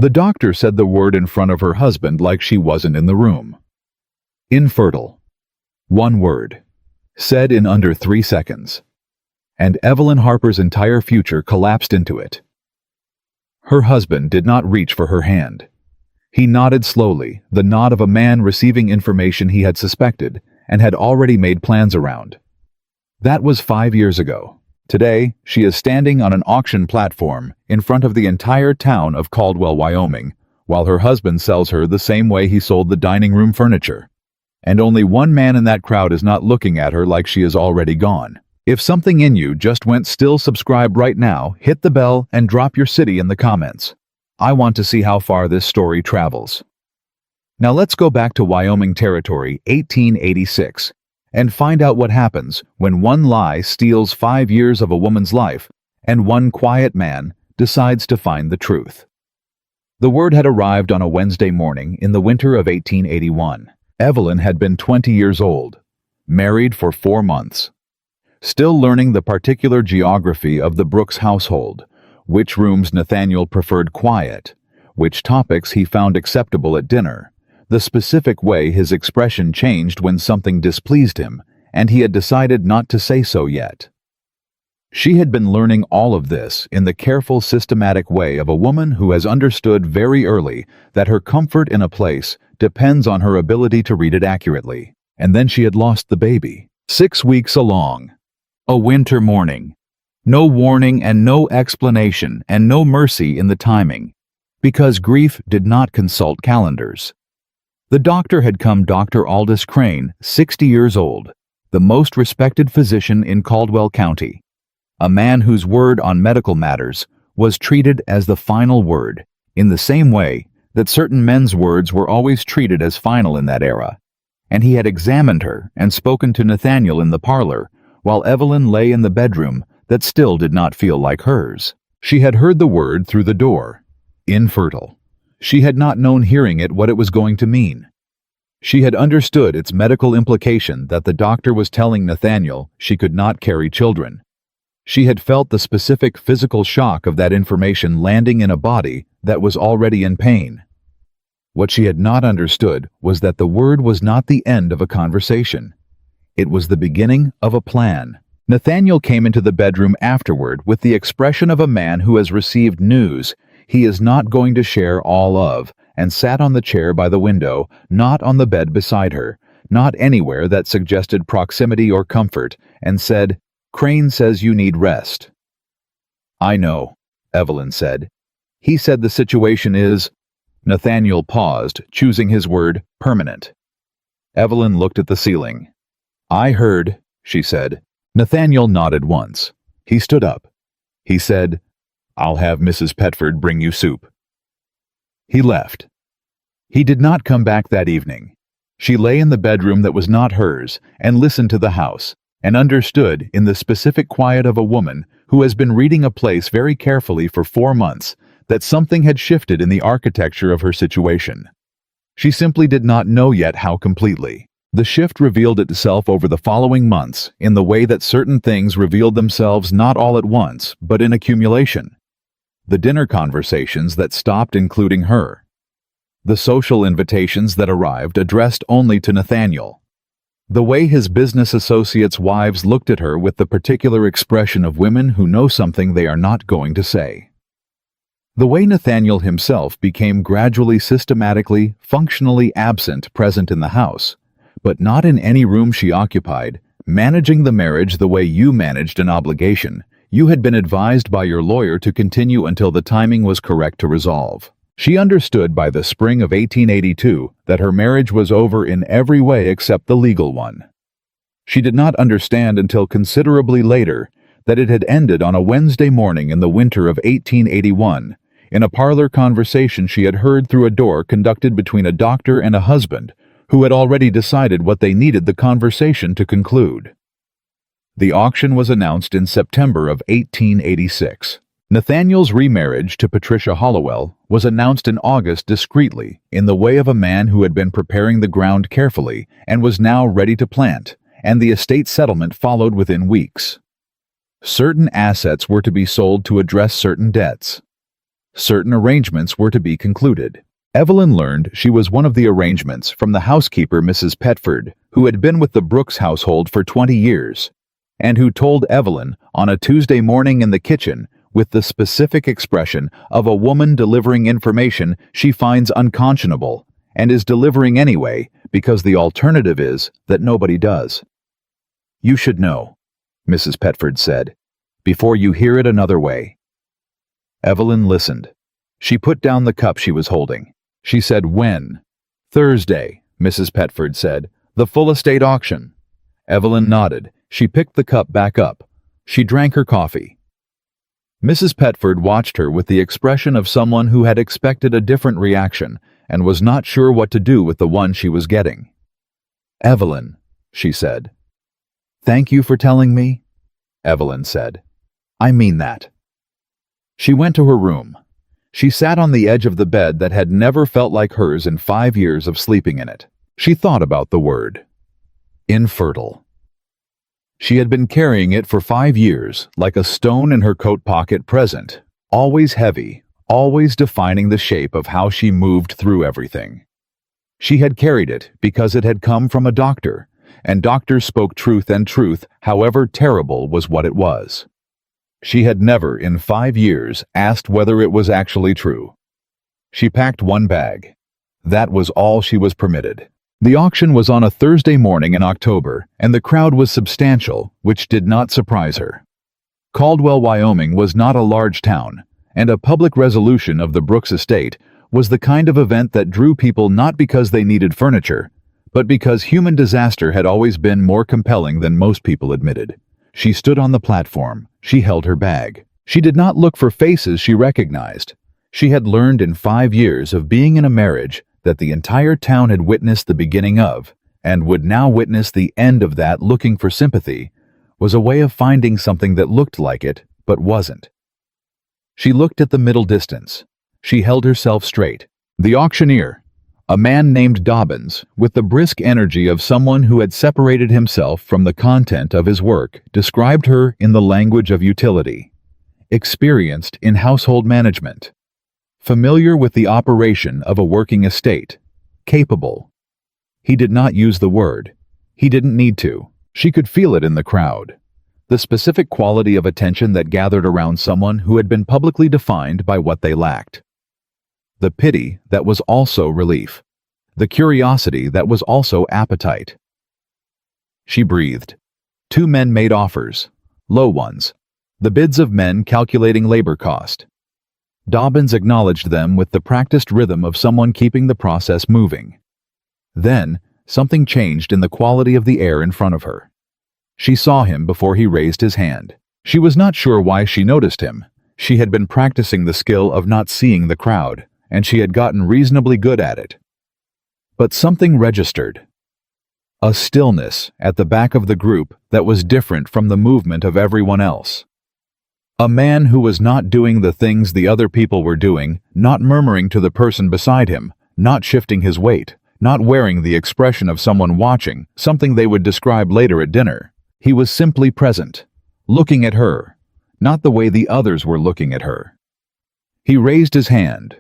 The doctor said the word in front of her husband like she wasn't in the room. Infertile. One word. Said in under 3 seconds. And Evelyn Harper's entire future collapsed into it. Her husband did not reach for her hand. He nodded slowly, the nod of a man receiving information he had suspected and had already made plans around. That was 5 years ago. Today, she is standing on an auction platform in front of the entire town of Caldwell, Wyoming, while her husband sells her the same way he sold the dining room furniture. And only one man in that crowd is not looking at her like she is already gone. If something in you just went still, subscribe right now, hit the bell, and drop your city in the comments. I want to see how far this story travels. Now let's go back to Wyoming Territory, 1886, and find out what happens when one lie steals 5 years of a woman's life and one quiet man decides to find the truth. The word had arrived on a Wednesday morning in the winter of 1881. Evelyn had been 20 years old, married for 4 months. Still learning the particular geography of the Brooks household, which rooms Nathaniel preferred quiet, which topics he found acceptable at dinner, the specific way his expression changed when something displeased him, and he had decided not to say so yet. She had been learning all of this in the careful, systematic way of a woman who has understood very early that her comfort in a place depends on her ability to read it accurately. And then she had lost the baby. 6 weeks along. A winter morning. No warning and no explanation and no mercy in the timing, because grief did not consult calendars. The doctor had come, Dr. Aldous Crane, 60 years old, the most respected physician in Caldwell County, a man whose word on medical matters was treated as the final word, in the same way that certain men's words were always treated as final in that era. And he had examined her and spoken to Nathaniel in the parlor, while Evelyn lay in the bedroom that still did not feel like hers. She had heard the word through the door, infertile. She had not known hearing it what it was going to mean. She had understood its medical implication that the doctor was telling Nathaniel she could not carry children. She had felt the specific physical shock of that information landing in a body that was already in pain. What she had not understood was that the word was not the end of a conversation. It was the beginning of a plan. Nathaniel came into the bedroom afterward with the expression of a man who has received news he is not going to share all of, and sat on the chair by the window, not on the bed beside her, not anywhere that suggested proximity or comfort, and said, "Crane says you need rest." "I know," Evelyn said. "He said the situation is—" Nathaniel paused, choosing his word, permanent. Evelyn looked at the ceiling. "I heard," she said. Nathaniel nodded once. He stood up. He said, "I'll have Mrs. Petford bring you soup." He left. He did not come back that evening. She lay in the bedroom that was not hers and listened to the house, and understood in the specific quiet of a woman who has been reading a place very carefully for 4 months that something had shifted in the architecture of her situation. She simply did not know yet how completely. The shift revealed itself over the following months in the way that certain things revealed themselves not all at once, but in accumulation. The dinner conversations that stopped including her. The social invitations that arrived addressed only to Nathaniel. The way his business associates' wives looked at her with the particular expression of women who know something they are not going to say. The way Nathaniel himself became gradually, systematically, functionally absent, present in the house, but not in any room she occupied, managing the marriage the way you managed an obligation you had been advised by your lawyer to continue until the timing was correct to resolve. She understood by the spring of 1882 that her marriage was over in every way except the legal one. She did not understand until considerably later that it had ended on a Wednesday morning in the winter of 1881, in a parlor conversation she had heard through a door conducted between a doctor and a husband who had already decided what they needed the conversation to conclude. The auction was announced in September of 1886. Nathaniel's remarriage to Patricia Hollowell was announced in August discreetly, in the way of a man who had been preparing the ground carefully and was now ready to plant, and the estate settlement followed within weeks. Certain assets were to be sold to address certain debts. Certain arrangements were to be concluded. Evelyn learned she was one of the arrangements from the housekeeper, Mrs. Petford, who had been with the Brooks household for 20 years, and who told Evelyn on a Tuesday morning in the kitchen with the specific expression of a woman delivering information she finds unconscionable and is delivering anyway because the alternative is that nobody does. "You should know," Mrs. Petford said, "before you hear it another way." Evelyn listened. She put down the cup she was holding. She said, "When?" "Thursday," Mrs. Petford said. "The full estate auction." Evelyn nodded. She picked the cup back up. She drank her coffee. Mrs. Petford watched her with the expression of someone who had expected a different reaction and was not sure what to do with the one she was getting. "Evelyn," she said. "Thank you for telling me," Evelyn said. "I mean that." She went to her room. She sat on the edge of the bed that had never felt like hers in 5 years of sleeping in it. She thought about the word. Infertile. She had been carrying it for 5 years, like a stone in her coat pocket present, always heavy, always defining the shape of how she moved through everything. She had carried it because it had come from a doctor, and doctors spoke truth, and truth, however terrible, was what it was. She had never in 5 years asked whether it was actually true. She packed one bag. That was all she was permitted. The auction was on a Thursday morning in October, and the crowd was substantial, which did not surprise her. Caldwell, Wyoming was not a large town, and a public resolution of the Brooks estate was the kind of event that drew people not because they needed furniture, but because human disaster had always been more compelling than most people admitted. She stood on the platform. She held her bag. She did not look for faces she recognized. She had learned in 5 years of being in a marriage that the entire town had witnessed the beginning of, and would now witness the end of that. Looking for sympathy was a way of finding something that looked like it, but wasn't. She looked at the middle distance. She held herself straight. The auctioneer, a man named Dobbins, with the brisk energy of someone who had separated himself from the content of his work, described her in the language of utility. Experienced in household management. Familiar with the operation of a working estate. Capable. He did not use the word. He didn't need to. She could feel it in the crowd. The specific quality of attention that gathered around someone who had been publicly defined by what they lacked. The pity that was also relief. The curiosity that was also appetite. She breathed. 2 men made offers. Low ones. The bids of men calculating labor cost. Dobbins acknowledged them with the practiced rhythm of someone keeping the process moving. Then, something changed in the quality of the air in front of her. She saw him before he raised his hand. She was not sure why she noticed him. She had been practicing the skill of not seeing the crowd, and she had gotten reasonably good at it. But something registered. A stillness at the back of the group that was different from the movement of everyone else. A man who was not doing the things the other people were doing, not murmuring to the person beside him, not shifting his weight, not wearing the expression of someone watching, something they would describe later at dinner. He was simply present, looking at her, not the way the others were looking at her. He raised his hand.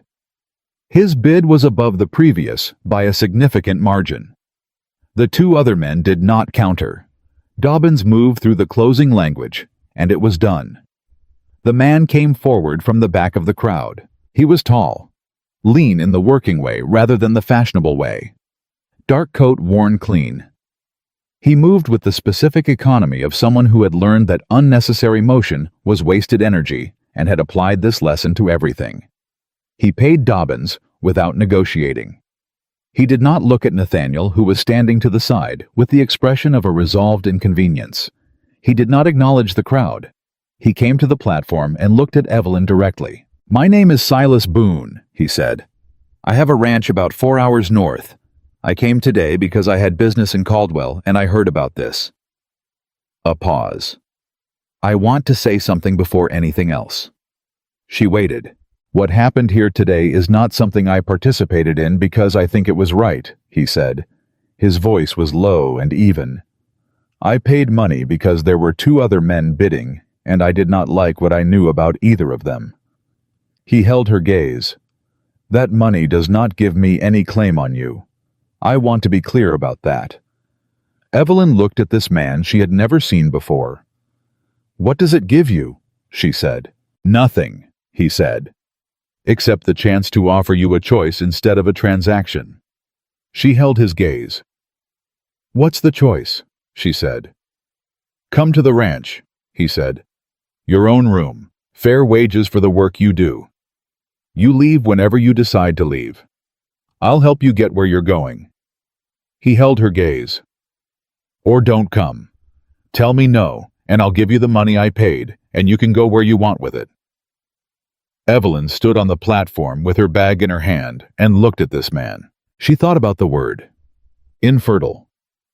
His bid was above the previous by a significant margin. The 2 other men did not counter. Dobbins moved through the closing language, and it was done. The man came forward from the back of the crowd. He was tall, lean in the working way rather than the fashionable way. Dark coat worn clean. He moved with the specific economy of someone who had learned that unnecessary motion was wasted energy and had applied this lesson to everything. He paid Dobbins without negotiating. He did not look at Nathaniel, who was standing to the side, with the expression of a resolved inconvenience. He did not acknowledge the crowd. He came to the platform and looked at Evelyn directly. "My name is Silas Boone," he said. "I have a ranch about 4 hours north. I came today because I had business in Caldwell and I heard about this." A pause. "I want to say something before anything else." She waited. "What happened here today is not something I participated in because I think it was right," he said. His voice was low and even. "I paid money because there were 2 other men bidding, and I did not like what I knew about either of them." He held her gaze. That money does not give me any claim on you. I want to be clear about that. Evelyn looked at this man she had never seen before. What does it give you? She said. Nothing, he said. Except the chance to offer you a choice instead of a transaction. She held his gaze. What's the choice? She said. Come to the ranch, he said. Your own room, fair wages for the work you do. You leave whenever you decide to leave. I'll help you get where you're going. He held her gaze. Or don't come. Tell me no, and I'll give you the money I paid, and you can go where you want with it. Evelyn stood on the platform with her bag in her hand and looked at this man. She thought about the word. Infertile.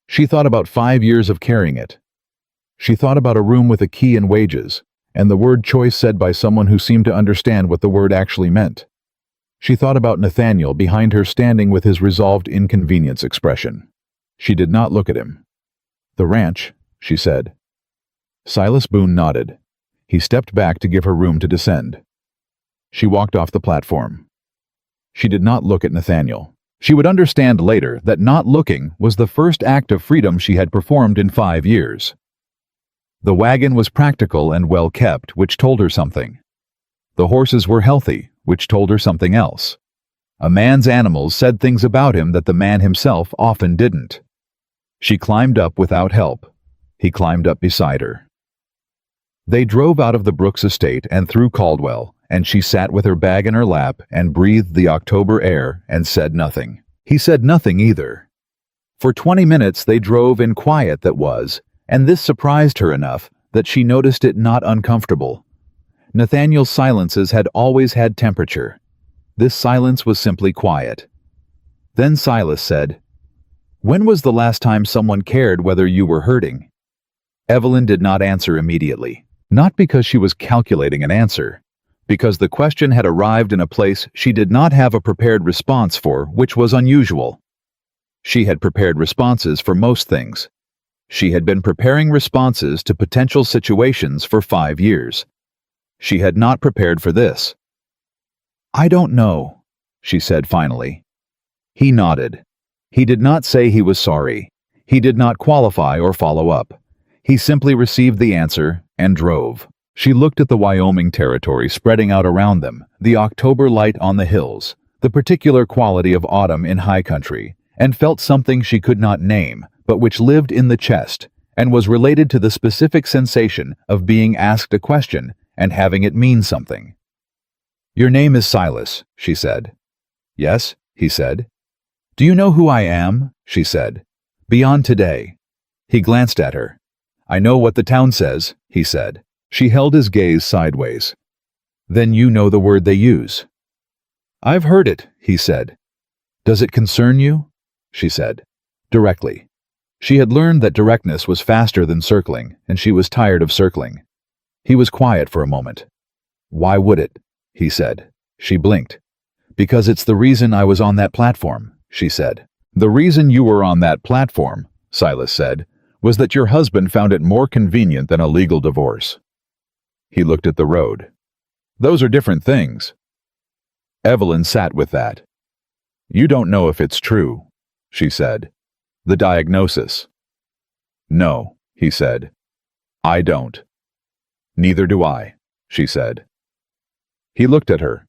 She thought about 5 years of carrying it. She thought about a room with a key and wages, and the word choice said by someone who seemed to understand what the word actually meant. She thought about Nathaniel behind her standing with his resolved inconvenience expression. She did not look at him. The ranch, she said. Silas Boone nodded. He stepped back to give her room to descend. She walked off the platform. She did not look at Nathaniel. She would understand later that not looking was the first act of freedom she had performed in 5 years. The wagon was practical and well kept, which told her something. The horses were healthy, which told her something else. A man's animals said things about him that the man himself often didn't. She climbed up without help. He climbed up beside her. They drove out of the Brooks estate and through Caldwell, and she sat with her bag in her lap and breathed the October air and said nothing. He said nothing either. For 20 minutes they drove in quiet that was, and this surprised her enough that she noticed it not uncomfortable. Nathaniel's silences had always had temperature. This silence was simply quiet. Then Silas said, "When was the last time someone cared whether you were hurting?" Evelyn did not answer immediately, not because she was calculating an answer, because the question had arrived in a place she did not have a prepared response for, which was unusual. She had prepared responses for most things. She had been preparing responses to potential situations for 5 years. She had not prepared for this. "I don't know," she said finally. He nodded. He did not say he was sorry. He did not qualify or follow up. He simply received the answer and drove. She looked at the Wyoming territory spreading out around them, the October light on the hills, the particular quality of autumn in high country, and felt something she could not name, but which lived in the chest and was related to the specific sensation of being asked a question and having it mean something. "Your name is Silas," she said. "Yes," he said. "Do you know who I am?" she said. "Beyond today." He glanced at her. "I know what the town says," he said. She held his gaze sideways. "Then you know the word they use." "I've heard it," he said. "Does it concern you?" she said. Directly. She had learned that directness was faster than circling, and she was tired of circling. He was quiet for a moment. "Why would it?" he said. She blinked. "Because it's the reason I was on that platform," she said. "The reason you were on that platform," Silas said, "was that your husband found it more convenient than a legal divorce." He looked at the road. "Those are different things." Evelyn sat with that. "You don't know if it's true," she said. "The diagnosis." "No," he said. "I don't." "Neither do I," she said. He looked at her.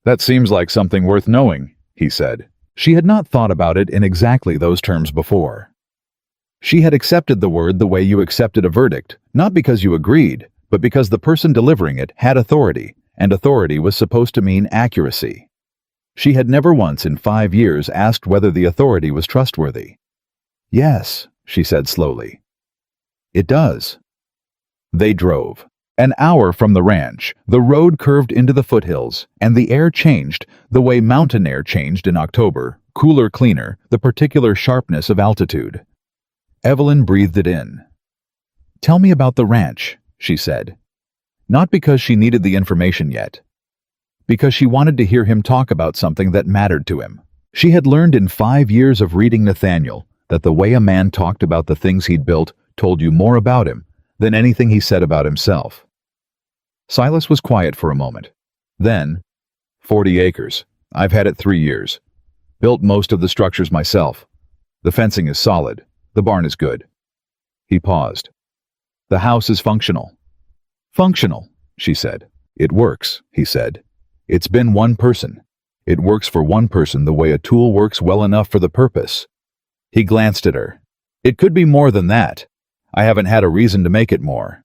"That seems like something worth knowing," he said. She had not thought about it in exactly those terms before. She had accepted the word the way you accepted a verdict, not because you agreed, but because the person delivering it had authority, and authority was supposed to mean accuracy. She had never once in 5 years asked whether the authority was trustworthy. "Yes," she said slowly. "It does." They drove. An hour from the ranch, the road curved into the foothills, and the air changed, the way mountain air changed in October, cooler, cleaner, the particular sharpness of altitude. Evelyn breathed it in. "Tell me about the ranch," she said. Not because she needed the information yet. Because she wanted to hear him talk about something that mattered to him. She had learned in 5 years of reading Nathaniel that the way a man talked about the things he'd built told you more about him than anything he said about himself. Silas was quiet for a moment. Then, 40 acres. I've had it 3 years. Built most of the structures myself. The fencing is solid. The barn is good. He paused. The house is functional. Functional, she said. It works, he said. It's been one person. It works for one person the way a tool works well enough for the purpose. He glanced at her. It could be more than that. I haven't had a reason to make it more.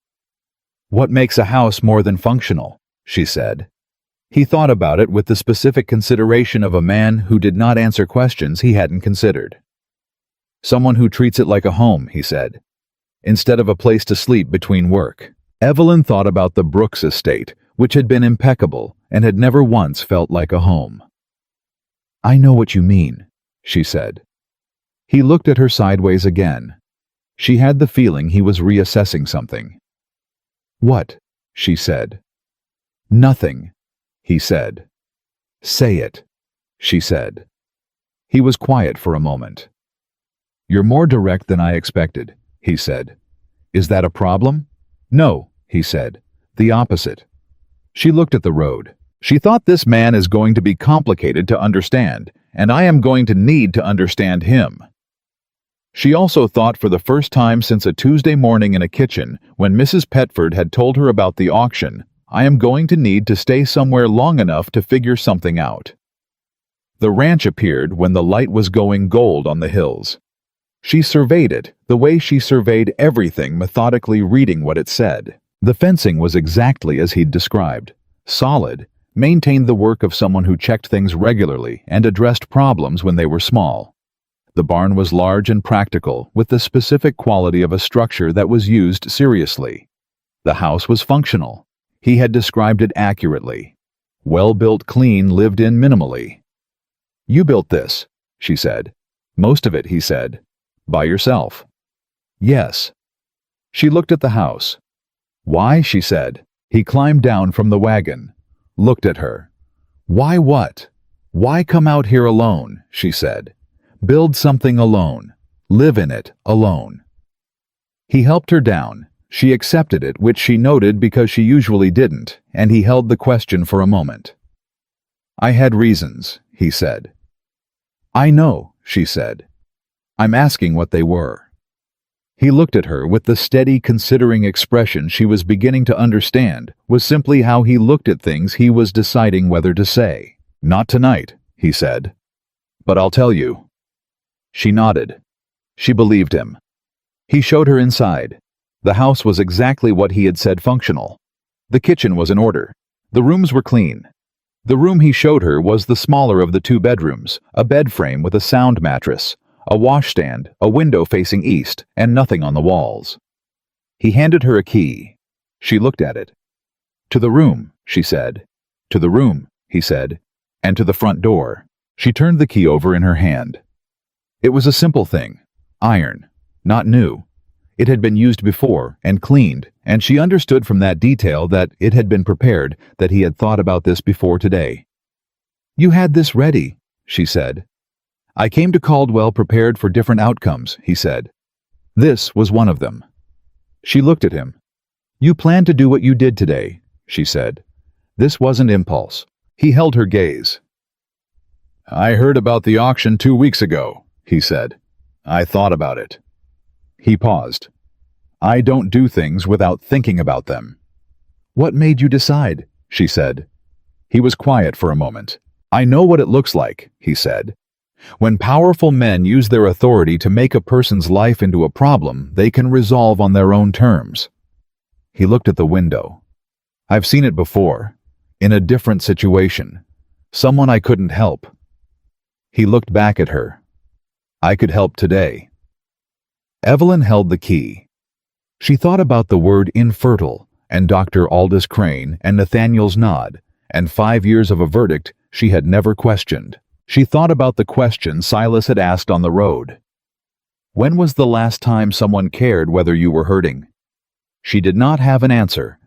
What makes a house more than functional? She said. He thought about it with the specific consideration of a man who did not answer questions he hadn't considered. Someone who treats it like a home, he said, instead of a place to sleep between work. Evelyn thought about the Brooks estate, which had been impeccable and had never once felt like a home. I know what you mean, she said. He looked at her sideways again. She had the feeling he was reassessing something. What? She said. Nothing, he said. Say it, she said. He was quiet for a moment. You're more direct than I expected, he said. Is that a problem? No, he said. The opposite. She looked at the road. She thought this man is going to be complicated to understand, and I am going to need to understand him. She also thought for the first time since a Tuesday morning in a kitchen, when Mrs. Petford had told her about the auction, I am going to need to stay somewhere long enough to figure something out. The ranch appeared when the light was going gold on the hills. She surveyed it, the way she surveyed everything, methodically reading what it said. The fencing was exactly as he'd described. Solid, maintained the work of someone who checked things regularly and addressed problems when they were small. The barn was large and practical, with the specific quality of a structure that was used seriously. The house was functional. He had described it accurately. Well-built, clean, lived in minimally. You built this, she said. Most of it, he said. By yourself. Yes. She looked at the house. Why, she said. He climbed down from the wagon. Looked at her. Why what? Why come out here alone, she said. Build something alone. Live in it alone. He helped her down. She accepted it, which she noted because she usually didn't, and he held the question for a moment. I had reasons, he said. I know, she said. I'm asking what they were. He looked at her with the steady, considering expression she was beginning to understand was simply how he looked at things he was deciding whether to say. Not tonight, he said. But I'll tell you. She nodded. She believed him. He showed her inside. The house was exactly what he had said, functional. The kitchen was in order. The rooms were clean. The room he showed her was the smaller of the 2 bedrooms, a bed frame with a sound mattress, a washstand, a window facing east, and nothing on the walls. He handed her a key. She looked at it. To the room, she said. To the room, he said, and to the front door. She turned the key over in her hand. It was a simple thing. Iron. Not new. It had been used before and cleaned, and she understood from that detail that it had been prepared, that he had thought about this before today. You had this ready, she said. I came to Caldwell prepared for different outcomes, he said. This was one of them. She looked at him. You planned to do what you did today, she said. This wasn't impulse. He held her gaze. I heard about the auction 2 weeks ago, he said. I thought about it. He paused. I don't do things without thinking about them. What made you decide? She said. He was quiet for a moment. I know what it looks like, he said. When powerful men use their authority to make a person's life into a problem they can resolve on their own terms. He looked at the window. I've seen it before, in a different situation. Someone I couldn't help. He looked back at her. I could help today. Evelyn held the key. She thought about the word infertile, and Dr. Aldous Crane and Nathaniel's nod, and 5 years of a verdict she had never questioned. She thought about the question Silas had asked on the road. When was the last time someone cared whether you were hurting? She did not have an answer,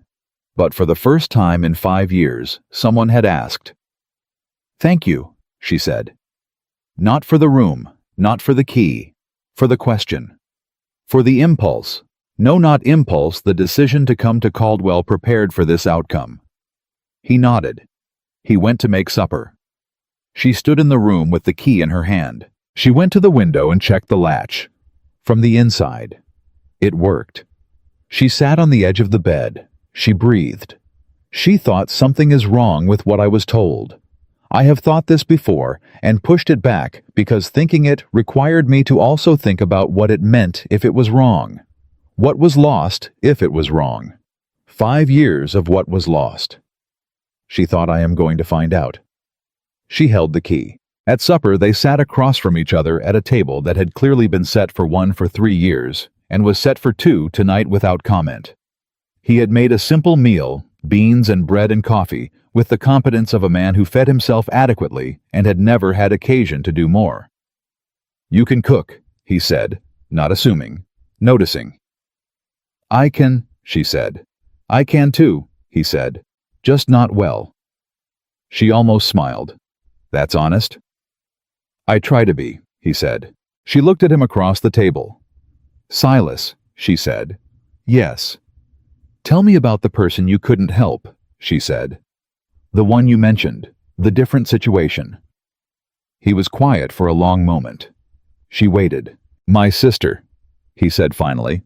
but for the first time in 5 years, someone had asked. Thank you, she said. Not for the room, not for the key, for the question. For the impulse. No, not impulse, the decision to come to Caldwell prepared for this outcome. He nodded. He went to make supper. She stood in the room with the key in her hand. She went to the window and checked the latch. From the inside. It worked. She sat on the edge of the bed. She breathed. She thought something is wrong with what I was told. I have thought this before and pushed it back because thinking it required me to also think about what it meant if it was wrong. What was lost if it was wrong? 5 years of what was lost. She thought I am going to find out. She held the key. At supper, they sat across from each other at a table that had clearly been set for one for 3 years and was set for 2 tonight without comment. He had made a simple meal, beans and bread and coffee, with the competence of a man who fed himself adequately and had never had occasion to do more. "You can cook," he said, not assuming, noticing. "I can," she said. "I can too," he said, "just not well." She almost smiled. "That's honest." "I try to be," he said. She looked at him across the table. "Silas," she said. "Yes." "Tell me about the person you couldn't help," she said. "The one you mentioned, the different situation." He was quiet for a long moment. She waited. "My sister," he said finally.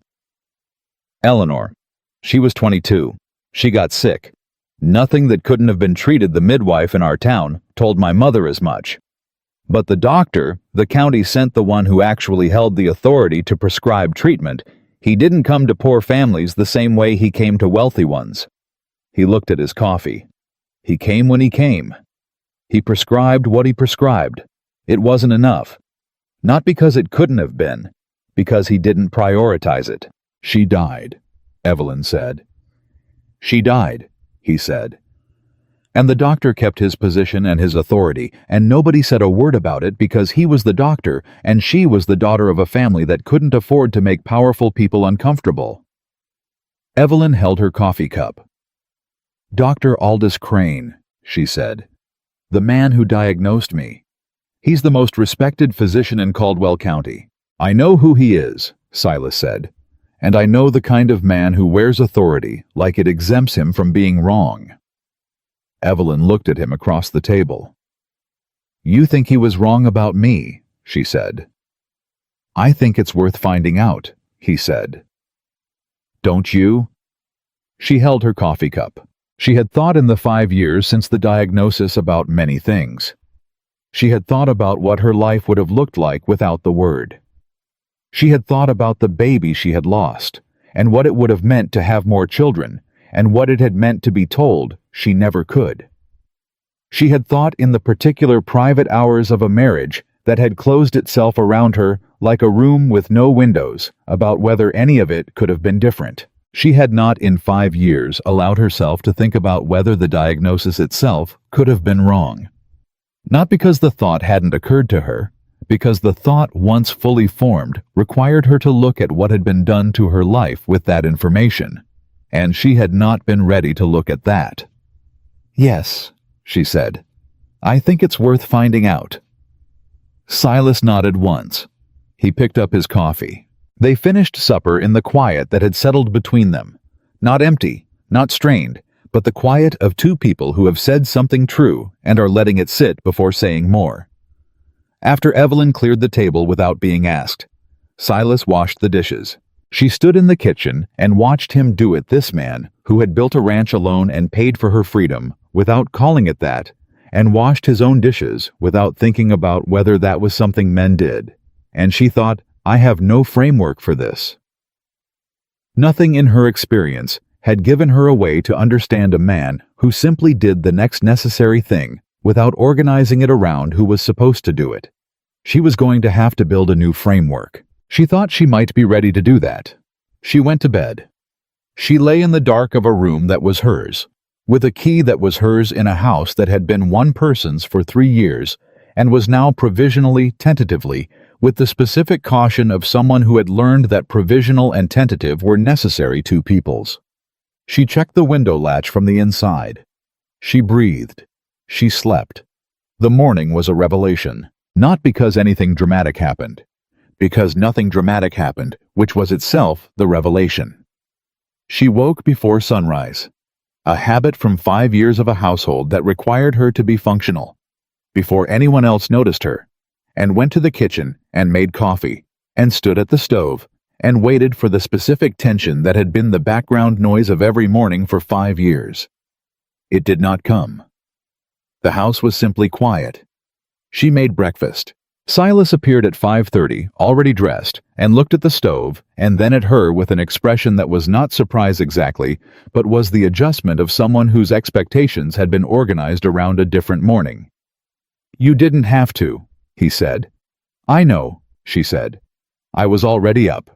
"Eleanor. She was 22. She got sick. Nothing that couldn't have been treated. The midwife in our town told my mother as much. But the doctor, the county sent the one who actually held the authority to prescribe treatment. He didn't come to poor families the same way he came to wealthy ones." He looked at his coffee. "He came when he came. He prescribed what he prescribed. It wasn't enough. Not because it couldn't have been, because he didn't prioritize it." "She died," Evelyn said. "She died," he said. And the doctor kept his position and his authority, and nobody said a word about it because he was the doctor and she was the daughter of a family that couldn't afford to make powerful people uncomfortable. Evelyn held her coffee cup. "Dr. Aldous Crane," she said. "The man who diagnosed me. He's the most respected physician in Caldwell County." "I know who he is," Silas said. "And I know the kind of man who wears authority like it exempts him from being wrong." Evelyn looked at him across the table. "You think he was wrong about me," she said. "I think it's worth finding out," he said. "Don't you?" She held her coffee cup. She had thought in the 5 years since the diagnosis about many things. She had thought about what her life would have looked like without the word. She had thought about the baby she had lost, and what it would have meant to have more children, and what it had meant to be told she never could. She had thought in the particular private hours of a marriage that had closed itself around her like a room with no windows about whether any of it could have been different. She had not in 5 years allowed herself to think about whether the diagnosis itself could have been wrong. Not because the thought hadn't occurred to her, because the thought once fully formed required her to look at what had been done to her life with that information, and she had not been ready to look at that. "Yes," she said. "I think it's worth finding out." Silas nodded once. He picked up his coffee. They finished supper in the quiet that had settled between them. Not empty, not strained, but the quiet of two people who have said something true and are letting it sit before saying more. After Evelyn cleared the table without being asked, Silas washed the dishes. She stood in the kitchen and watched him do it. This man, who had built a ranch alone and paid for her freedom without calling it that, and washed his own dishes without thinking about whether that was something men did. And she thought, I have no framework for this. Nothing in her experience had given her a way to understand a man who simply did the next necessary thing without organizing it around who was supposed to do it. She was going to have to build a new framework. She thought she might be ready to do that. She went to bed. She lay in the dark of a room that was hers, with a key that was hers in a house that had been one person's for 3 years and was now provisionally, tentatively, with the specific caution of someone who had learned that provisional and tentative were necessary to peoples. She checked the window latch from the inside. She breathed. She slept. The morning was a revelation, not because anything dramatic happened, because nothing dramatic happened, which was itself the revelation. She woke before sunrise. a habit from 5 years of a household that required her to be functional, before anyone else noticed her, and went to the kitchen and made coffee, and stood at the stove, and waited for the specific tension that had been the background noise of every morning for 5 years. It did not come. The house was simply quiet. She made breakfast. Silas appeared at 5:30, already dressed, and looked at the stove, and then at her with an expression that was not surprise exactly, but was the adjustment of someone whose expectations had been organized around a different morning. "You didn't have to," he said. "I know," she said. "I was already up."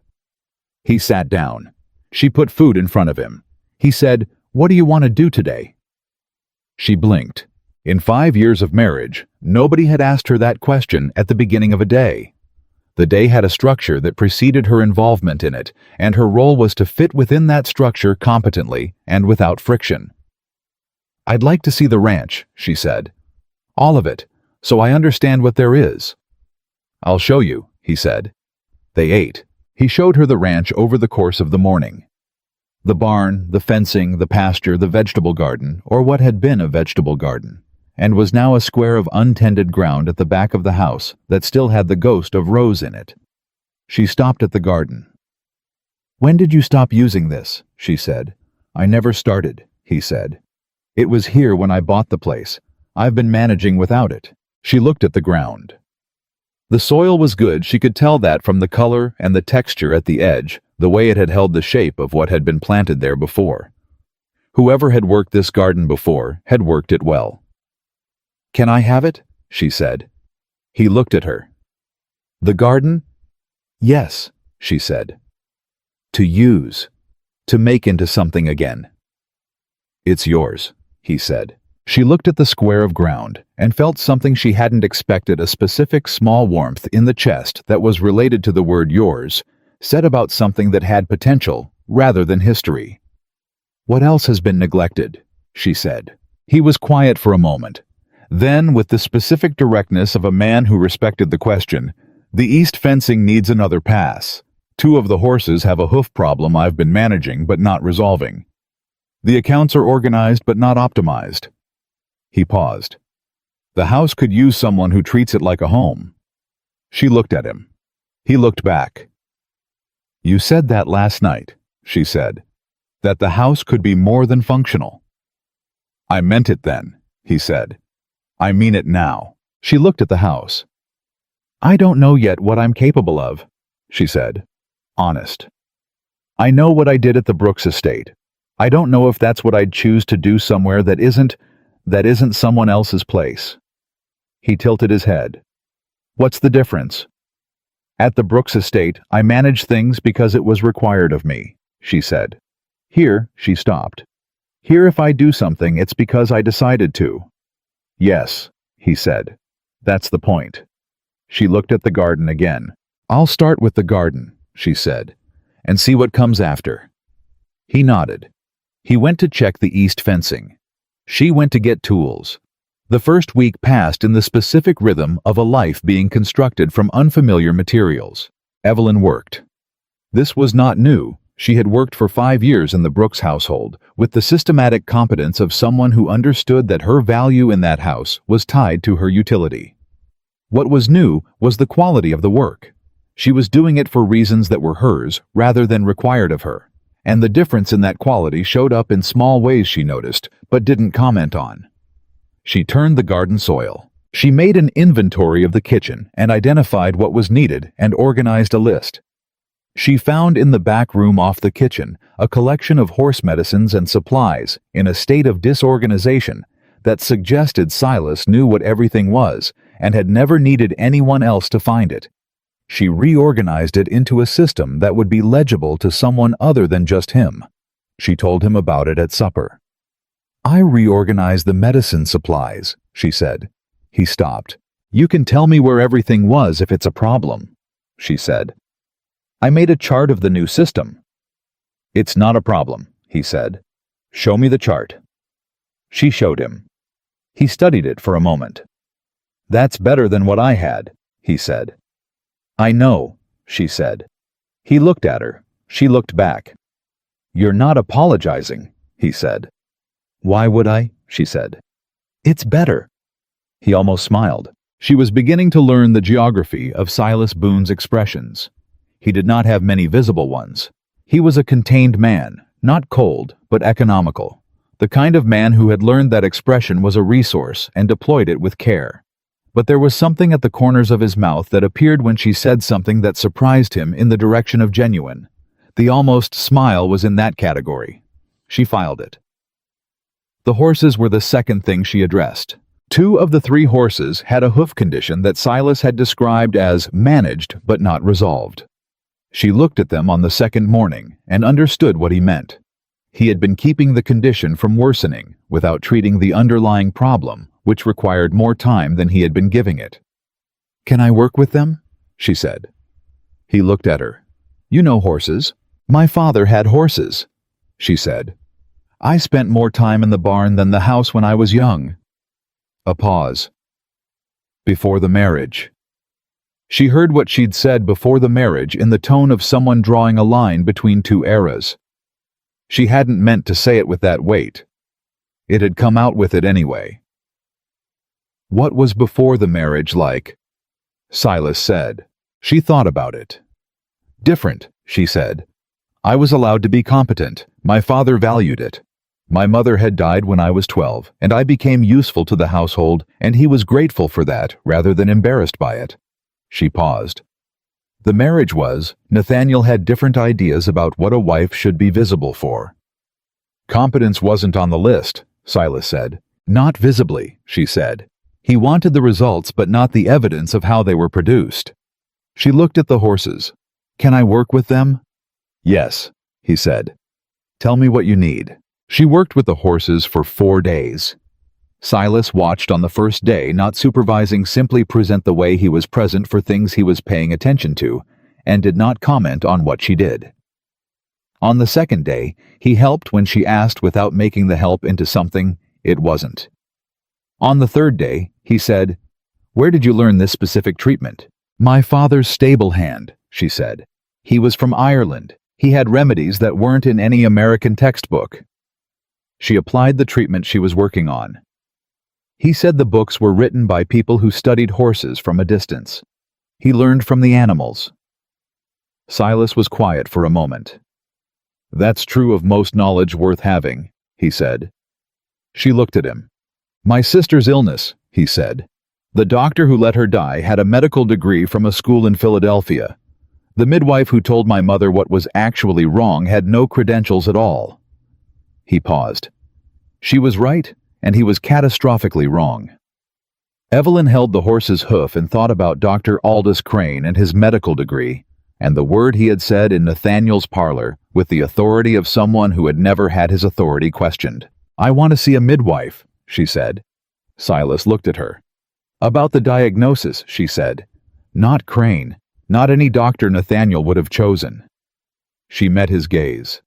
He sat down. She put food in front of him. He said, "What do you want to do today?" She blinked. In 5 years of marriage, nobody had asked her that question at the beginning of a day. The day had a structure that preceded her involvement in it, and her role was to fit within that structure competently and without friction. "I'd like to see the ranch," she said. "All of it, so I understand what there is." "I'll show you," he said. They ate. He showed her the ranch over the course of the morning. The barn, the fencing, the pasture, the vegetable garden, or what had been a vegetable garden, and was now a square of untended ground at the back of the house that still had the ghost of Rose in it. She stopped at the garden. "When did you stop using this?" she said. "I never started," he said. "It was here when I bought the place. I've been managing without it." She looked at the ground. The soil was good, she could tell that from the color and the texture at the edge, the way it had held the shape of what had been planted there before. Whoever had worked this garden before had worked it well. "Can I have it?" she said. He looked at her. "The garden?" "Yes," she said. "To use. To make into something again." "It's yours," he said. She looked at the square of ground and felt something she hadn't expected, a specific small warmth in the chest that was related to the word yours, said about something that had potential rather than history. "What else has been neglected?" she said. He was quiet for a moment. Then, with the specific directness of a man who respected the question, "The east fencing needs another pass. 2 of the horses have a hoof problem I've been managing but not resolving. The accounts are organized but not optimized." He paused. "The house could use someone who treats it like a home." She looked at him. He looked back. "You said that last night," she said, "that the house could be more than functional." "I meant it then," he said. "I mean it now." She looked at the house. "I don't know yet what I'm capable of," she said. Honest. "I know what I did at the Brooks estate. I don't know if that's what I'd choose to do somewhere that isn't someone else's place." He tilted his head. "What's the difference?" "At the Brooks estate, I managed things because it was required of me," she said. "Here," she stopped. "Here, if I do something, it's because I decided to." "Yes," he said. "That's the point." She looked at the garden again. "I'll start with the garden," she said, "and see what comes after." He nodded. He went to check the east fencing. She went to get tools. The first week passed in the specific rhythm of a life being constructed from unfamiliar materials. Evelyn worked. This was not new. She had worked for 5 years in the Brooks household, with the systematic competence of someone who understood that her value in that house was tied to her utility. What was new was the quality of the work. She was doing it for reasons that were hers rather than required of her. And the difference in that quality showed up in small ways she noticed, but didn't comment on. She turned the garden soil. She made an inventory of the kitchen and identified what was needed and organized a list. She found in the back room off the kitchen a collection of horse medicines and supplies in a state of disorganization that suggested Silas knew what everything was and had never needed anyone else to find it. She reorganized it into a system that would be legible to someone other than just him. She told him about it at supper. "I reorganized the medicine supplies," she said. He stopped. "You can tell me where everything was if it's a problem," she said. "I made a chart of the new system." "It's not a problem," he said. "Show me the chart." She showed him. He studied it for a moment. "That's better than what I had," he said. "I know," she said. He looked at her. She looked back. "You're not apologizing," he said. Why would I? She said. It's better. He almost smiled. She was beginning to learn the geography of Silas Boone's expressions. He did not have many visible ones. He was a contained man, not cold, but economical. The kind of man who had learned that expression was a resource and deployed it with care. But there was something at the corners of his mouth that appeared when she said something that surprised him in the direction of genuine. The almost smile was in that category. She filed it. The horses were the second thing she addressed. 2 of the 3 horses had a hoof condition that Silas had described as managed but not resolved. She looked at them on the second morning and understood what he meant. He had been keeping the condition from worsening without treating the underlying problem, which required more time than he had been giving it. "Can I work with them?" she said. He looked at her. "You know horses. My father had horses," she said. "I spent more time in the barn than the house when I was young." A pause. Before the marriage. She heard what she'd said before the marriage in the tone of someone drawing a line between 2 eras. She hadn't meant to say it with that weight. It had come out with it anyway. What was before the marriage like? Silas said. She thought about it. Different, she said. I was allowed to be competent. My father valued it. My mother had died when I was 12, and I became useful to the household, and he was grateful for that rather than embarrassed by it. She paused. The marriage was, Nathaniel had different ideas about what a wife should be visible for. Competence wasn't on the list, Silas said. Not visibly, she said. He wanted the results but not the evidence of how they were produced. She looked at the horses. Can I work with them? Yes, he said. Tell me what you need. She worked with the horses for 4 days. Silas watched on the first day, not supervising, simply present the way he was present for things he was paying attention to, and did not comment on what she did. On the second day, he helped when she asked without making the help into something it wasn't. On the third day, he said, Where did you learn this specific treatment? My father's stable hand, she said. He was from Ireland. He had remedies that weren't in any American textbook. She applied the treatment she was working on. He said the books were written by people who studied horses from a distance. He learned from the animals. Silas was quiet for a moment. That's true of most knowledge worth having, he said. She looked at him. My sister's illness, he said. The doctor who let her die had a medical degree from a school in Philadelphia. The midwife who told my mother what was actually wrong had no credentials at all. He paused. She was right, and he was catastrophically wrong. Evelyn held the horse's hoof and thought about Dr. Aldous Crane and his medical degree, and the word he had said in Nathaniel's parlor with the authority of someone who had never had his authority questioned. I want to see a midwife, she said. Silas looked at her. About the diagnosis, she said. Not Crane, not any doctor Nathaniel would have chosen. She met his gaze.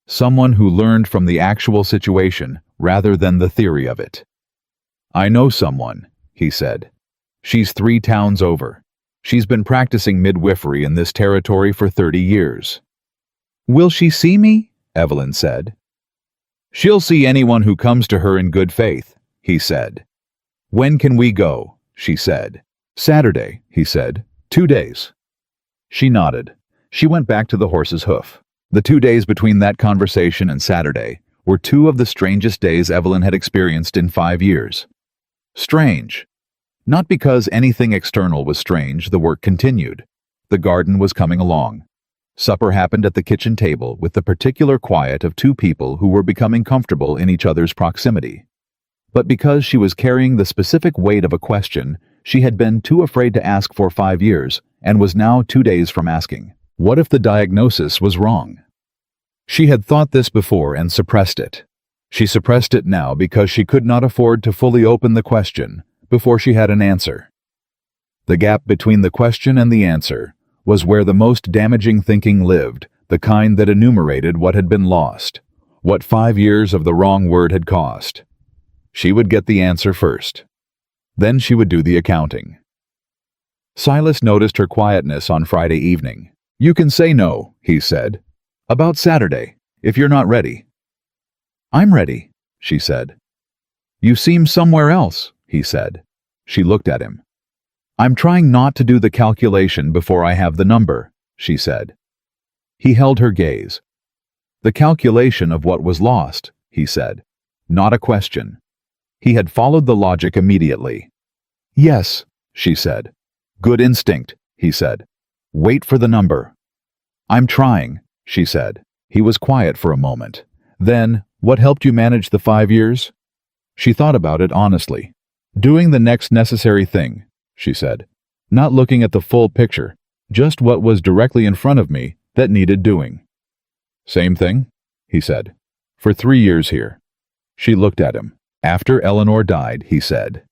Someone who learned from the actual situation rather than the theory of it. I know someone, he said. She's 3 towns over. She's been practicing midwifery in this territory for 30 years. Will she see me? Evelyn said. She'll see anyone who comes to her in good faith, he said. When can we go? She said. Saturday, he said. 2 days. She nodded. She went back to the horse's hoof. The 2 days between that conversation and Saturday were 2 of the strangest days Evelyn had experienced in 5 years. Strange. Not because anything external was strange, the work continued. The garden was coming along. Supper happened at the kitchen table with the particular quiet of 2 people who were becoming comfortable in each other's proximity. But because she was carrying the specific weight of a question she had been too afraid to ask for 5 years, and was now 2 days from asking, what if the diagnosis was wrong? She had thought this before and suppressed it. She suppressed it now because she could not afford to fully open the question before she had an answer. The gap between the question and the answer was where the most damaging thinking lived, the kind that enumerated what had been lost, what 5 years of the wrong word had cost. She would get the answer first. Then she would do the accounting. Silas noticed her quietness on Friday evening. You can say no, he said. About Saturday, if you're not ready. I'm ready. she said. You seem somewhere else, he said. She looked at him. I'm trying not to do the calculation before I have the number, she said. He held her gaze. The calculation of what was lost, he said. Not a question. He had followed the logic immediately. Yes, she said. Good instinct, he said. Wait for the number. I'm trying, she said. He was quiet for a moment. Then, what helped you manage the 5 years? She thought about it honestly. Doing the next necessary thing, she said. Not looking at the full picture, just what was directly in front of me that needed doing. Same thing, he said. For 3 years here. She looked at him. After Eleanor died, he said.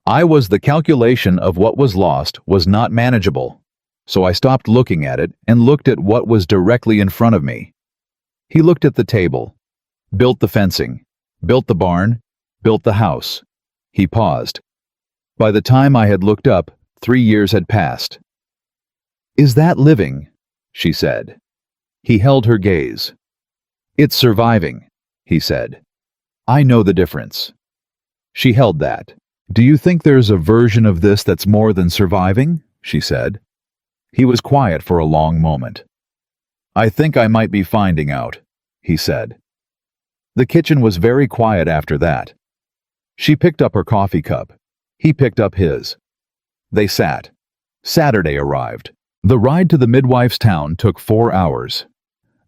I was the calculation of what was lost was not manageable, so I stopped looking at it and looked at what was directly in front of me. He looked at the table, built the fencing, built the barn, built the house. He paused. By the time I had looked up, 3 years had passed. Is that living? She said. He held her gaze. It's surviving, he said. I know the difference. She held that. Do you think there's a version of this that's more than surviving? She said. He was quiet for a long moment. I think I might be finding out, he said. The kitchen was very quiet after that. She picked up her coffee cup. He picked up his. They sat. Saturday arrived. The ride to the midwife's town took 4 hours.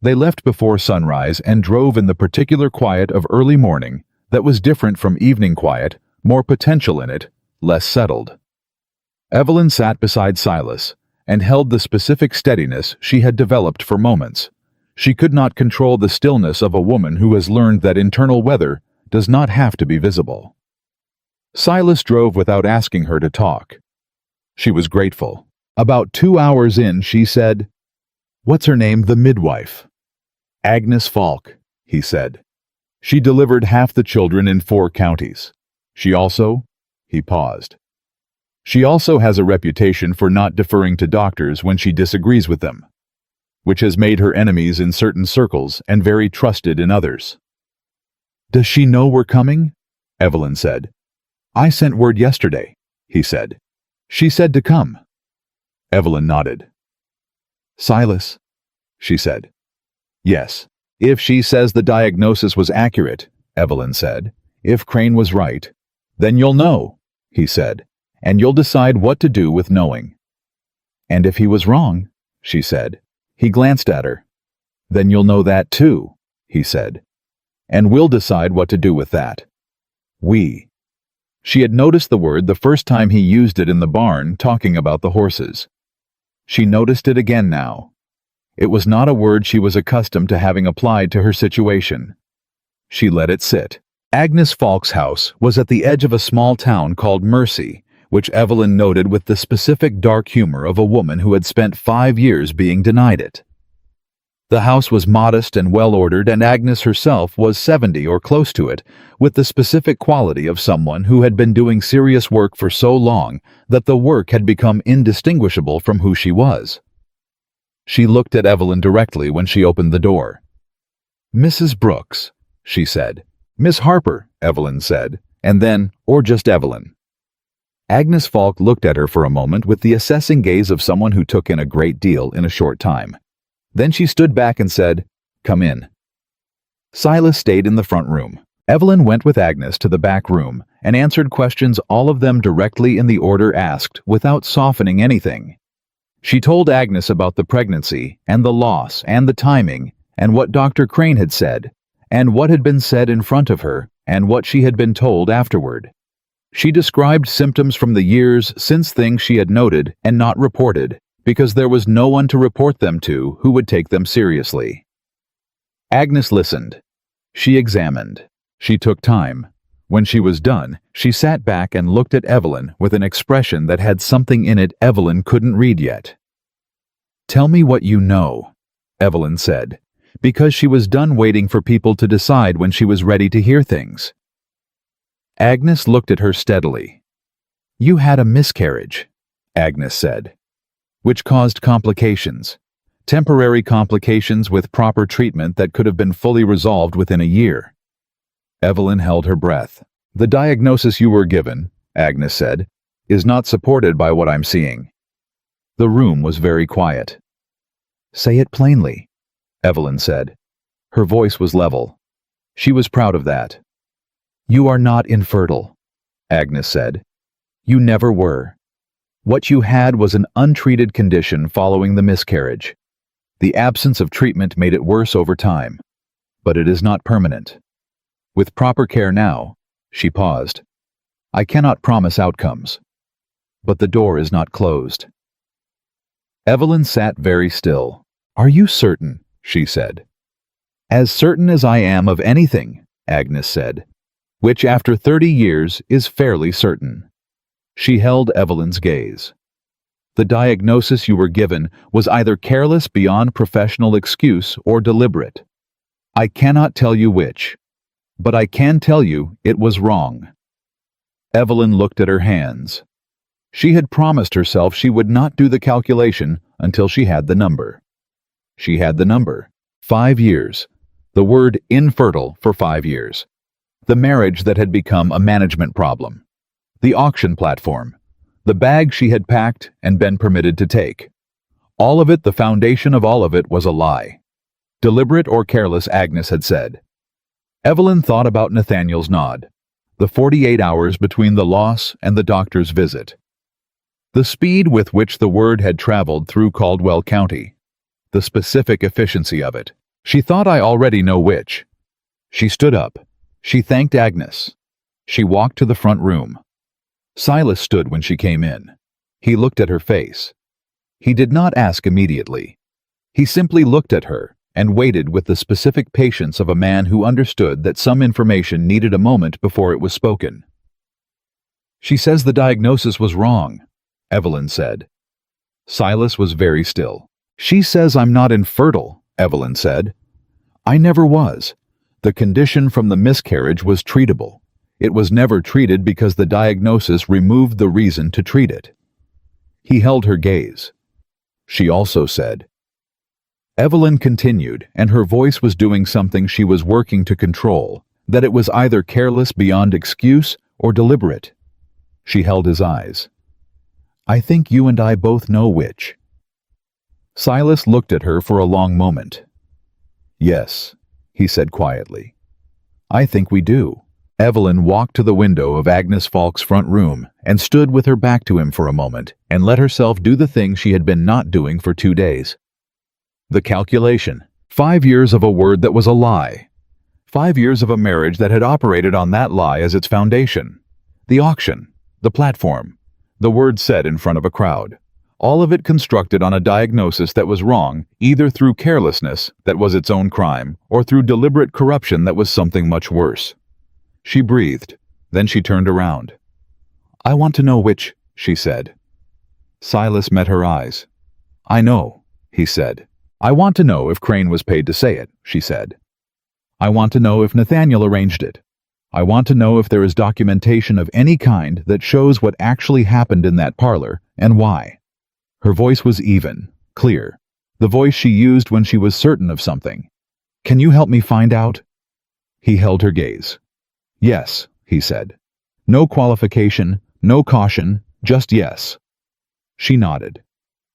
They left before sunrise and drove in the particular quiet of early morning that was different from evening quiet, more potential in it, less settled. Evelyn sat beside Silas and held the specific steadiness she had developed for moments. She could not control the stillness of a woman who has learned that internal weather does not have to be visible. Silas drove without asking her to talk. She was grateful. About 2 hours in, she said, What's her name, the midwife? Agnes Falk, he said. She delivered half the children in 4 counties. She also, he paused. She also has a reputation for not deferring to doctors when she disagrees with them, which has made her enemies in certain circles and very trusted in others. Does she know we're coming? Evelyn said. I sent word yesterday, he said. She said to come. Evelyn nodded. Silas, she said. Yes, if she says the diagnosis was accurate, Evelyn said. If Crane was right, then you'll know, he said, and you'll decide what to do with knowing. And if he was wrong, she said. He glanced at her. Then you'll know that too, he said. And we'll decide what to do with that. We. She had noticed the word the first time he used it in the barn talking about the horses. She noticed it again now. It was not a word she was accustomed to having applied to her situation. She let it sit. Agnes Falk's house was at the edge of a small town called Mercy, which Evelyn noted with the specific dark humor of a woman who had spent 5 years being denied it. The house was modest and well-ordered, and Agnes herself was 70 or close to it, with the specific quality of someone who had been doing serious work for so long that the work had become indistinguishable from who she was. She looked at Evelyn directly when she opened the door. Mrs. Brooks, she said. Miss Harper, Evelyn said, and then, or just Evelyn. Agnes Falk looked at her for a moment with the assessing gaze of someone who took in a great deal in a short time. Then she stood back and said, Come in. Silas stayed in the front room. Evelyn went with Agnes to the back room and answered questions, all of them directly in the order asked, without softening anything. She told Agnes about the pregnancy and the loss and the timing and what Dr. Crane had said and what had been said in front of her and what she had been told afterward. She described symptoms from the years since, things she had noted and not reported, because there was no one to report them to who would take them seriously. Agnes listened. She examined. She took time. When she was done, she sat back and looked at Evelyn with an expression that had something in it Evelyn couldn't read yet. Tell me what you know, Evelyn said, because she was done waiting for people to decide when she was ready to hear things. Agnes looked at her steadily. You had a miscarriage, Agnes said, which caused complications, temporary complications with proper treatment that could have been fully resolved within a year. Evelyn held her breath. The diagnosis you were given, Agnes said, is not supported by what I'm seeing. The room was very quiet. Say it plainly, Evelyn said. Her voice was level. She was proud of that. You are not infertile, Agnes said. You never were. What you had was an untreated condition following the miscarriage. The absence of treatment made it worse over time, but it is not permanent. With proper care now, she paused. I cannot promise outcomes, but the door is not closed. Evelyn sat very still. Are you certain? She said. As certain as I am of anything, Agnes said, which after 30 years is fairly certain. She held Evelyn's gaze. The diagnosis you were given was either careless beyond professional excuse or deliberate. I cannot tell you which, but I can tell you it was wrong. Evelyn looked at her hands. She had promised herself she would not do the calculation until she had the number. She had the number. 5 years. The word infertile for 5 years. The marriage that had become a management problem. The auction platform. The bag she had packed and been permitted to take. All of it, the foundation of all of it, was a lie. Deliberate or careless, Agnes had said. Evelyn thought about Nathaniel's nod. The 48 hours between the loss and the doctor's visit. The speed with which the word had traveled through Caldwell County. The specific efficiency of it. She thought I already know which. She stood up. She thanked Agnes. She walked to the front room. Silas stood when she came in. He looked at her face. He did not ask immediately. He simply looked at her and waited with the specific patience of a man who understood that some information needed a moment before it was spoken. She says the diagnosis was wrong, Evelyn said. Silas was very still. She says I'm not infertile, Evelyn said. I never was. The condition from the miscarriage was treatable. It was never treated because the diagnosis removed the reason to treat it. He held her gaze. She also said. Evelyn continued, and her voice was doing something she was working to control, that it was either careless beyond excuse or deliberate. She held his eyes. I think you and I both know which. Silas looked at her for a long moment. Yes, he said quietly. I think we do. Evelyn walked to the window of Agnes Falk's front room and stood with her back to him for a moment and let herself do the thing she had been not doing for 2 days. The calculation. 5 years of a word that was a lie. 5 years of a marriage that had operated on that lie as its foundation. The auction. The platform. The word said in front of a crowd. All of it constructed on a diagnosis that was wrong, either through carelessness, that was its own crime, or through deliberate corruption that was something much worse. She breathed. Then she turned around. I want to know which, she said. Silas met her eyes. I know, he said. I want to know if Crane was paid to say it, she said. I want to know if Nathaniel arranged it. I want to know if there is documentation of any kind that shows what actually happened in that parlor and why. Her voice was even, clear, the voice she used when she was certain of something. Can you help me find out? He held her gaze. Yes, he said. No qualification, no caution, just yes. She nodded.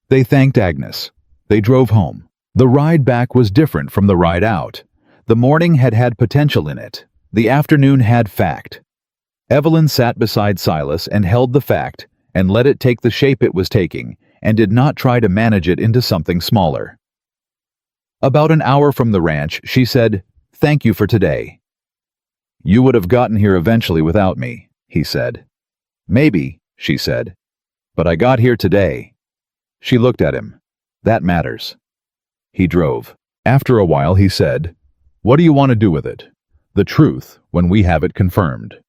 They thanked Agnes. They drove home. The ride back was different from the ride out. The morning had had potential in it. The afternoon had fact. Evelyn sat beside Silas and held the fact and let it take the shape it was taking and did not try to manage it into something smaller. About an hour from the ranch, she said, Thank you for today. You would have gotten here eventually without me, he said. Maybe, she said. But I got here today. She looked at him. That matters. He drove. After a while he said, What do you want to do with it? The truth, when we have it confirmed.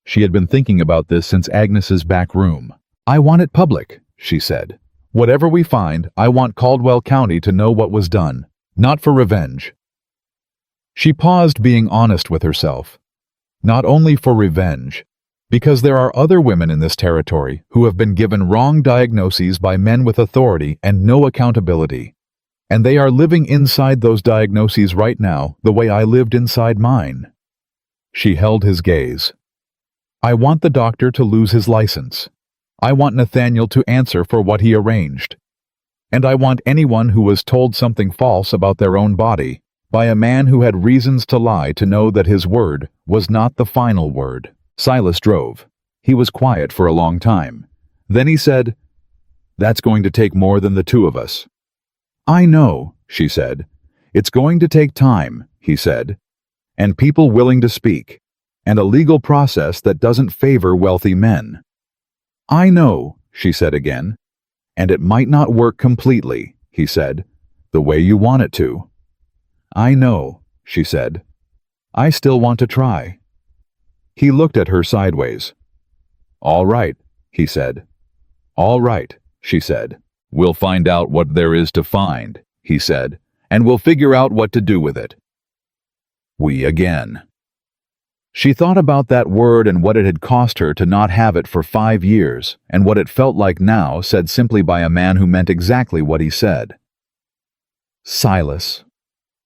She had been thinking about this since Agnes's back room. I want it public, she said. Whatever we find, I want Caldwell County to know what was done, not for revenge. She paused, being honest with herself. Not only for revenge, because there are other women in this territory who have been given wrong diagnoses by men with authority and no accountability. And they are living inside those diagnoses right now the way I lived inside mine. She held his gaze. I want the doctor to lose his license. I want Nathaniel to answer for what he arranged. And I want anyone who was told something false about their own body by a man who had reasons to lie to know that his word was not the final word. Silas drove. He was quiet for a long time. Then he said, That's going to take more than the two of us. I know, she said. It's going to take time, he said, and people willing to speak, and a legal process that doesn't favor wealthy men. I know, she said again, and it might not work completely, he said, the way you want it to. I know, she said. I still want to try. He looked at her sideways. All right, he said. All right, she said. We'll find out what there is to find, he said, and we'll figure out what to do with it. We again. She thought about that word and what it had cost her to not have it for 5 years, and what it felt like now, said simply by a man who meant exactly what he said. Silas,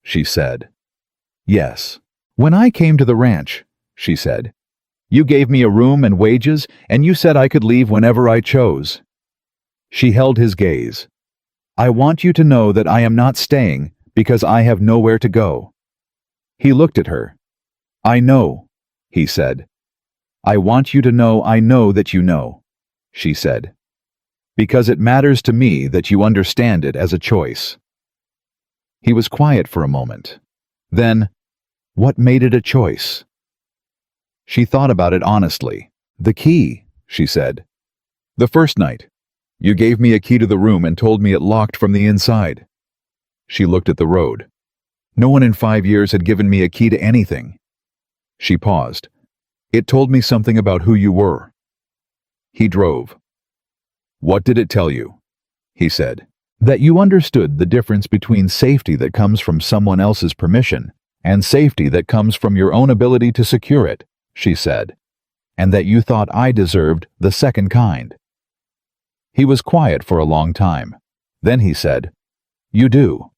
she said. Yes. When I came to the ranch, she said, you gave me a room and wages, and you said I could leave whenever I chose. She held his gaze. I want you to know that I am not staying because I have nowhere to go. He looked at her. I know, he said. I want you to know I know that you know, she said. Because it matters to me that you understand it as a choice. He was quiet for a moment. Then, what made it a choice? She thought about it honestly. The key, she said. The first night, you gave me a key to the room and told me it locked from the inside. She looked at the road. No one in 5 years had given me a key to anything. She paused. It told me something about who you were. He drove. What did it tell you? He said. That you understood the difference between safety that comes from someone else's permission and safety that comes from your own ability to secure it, she said, and that you thought I deserved the second kind. He was quiet for a long time. Then he said, You do.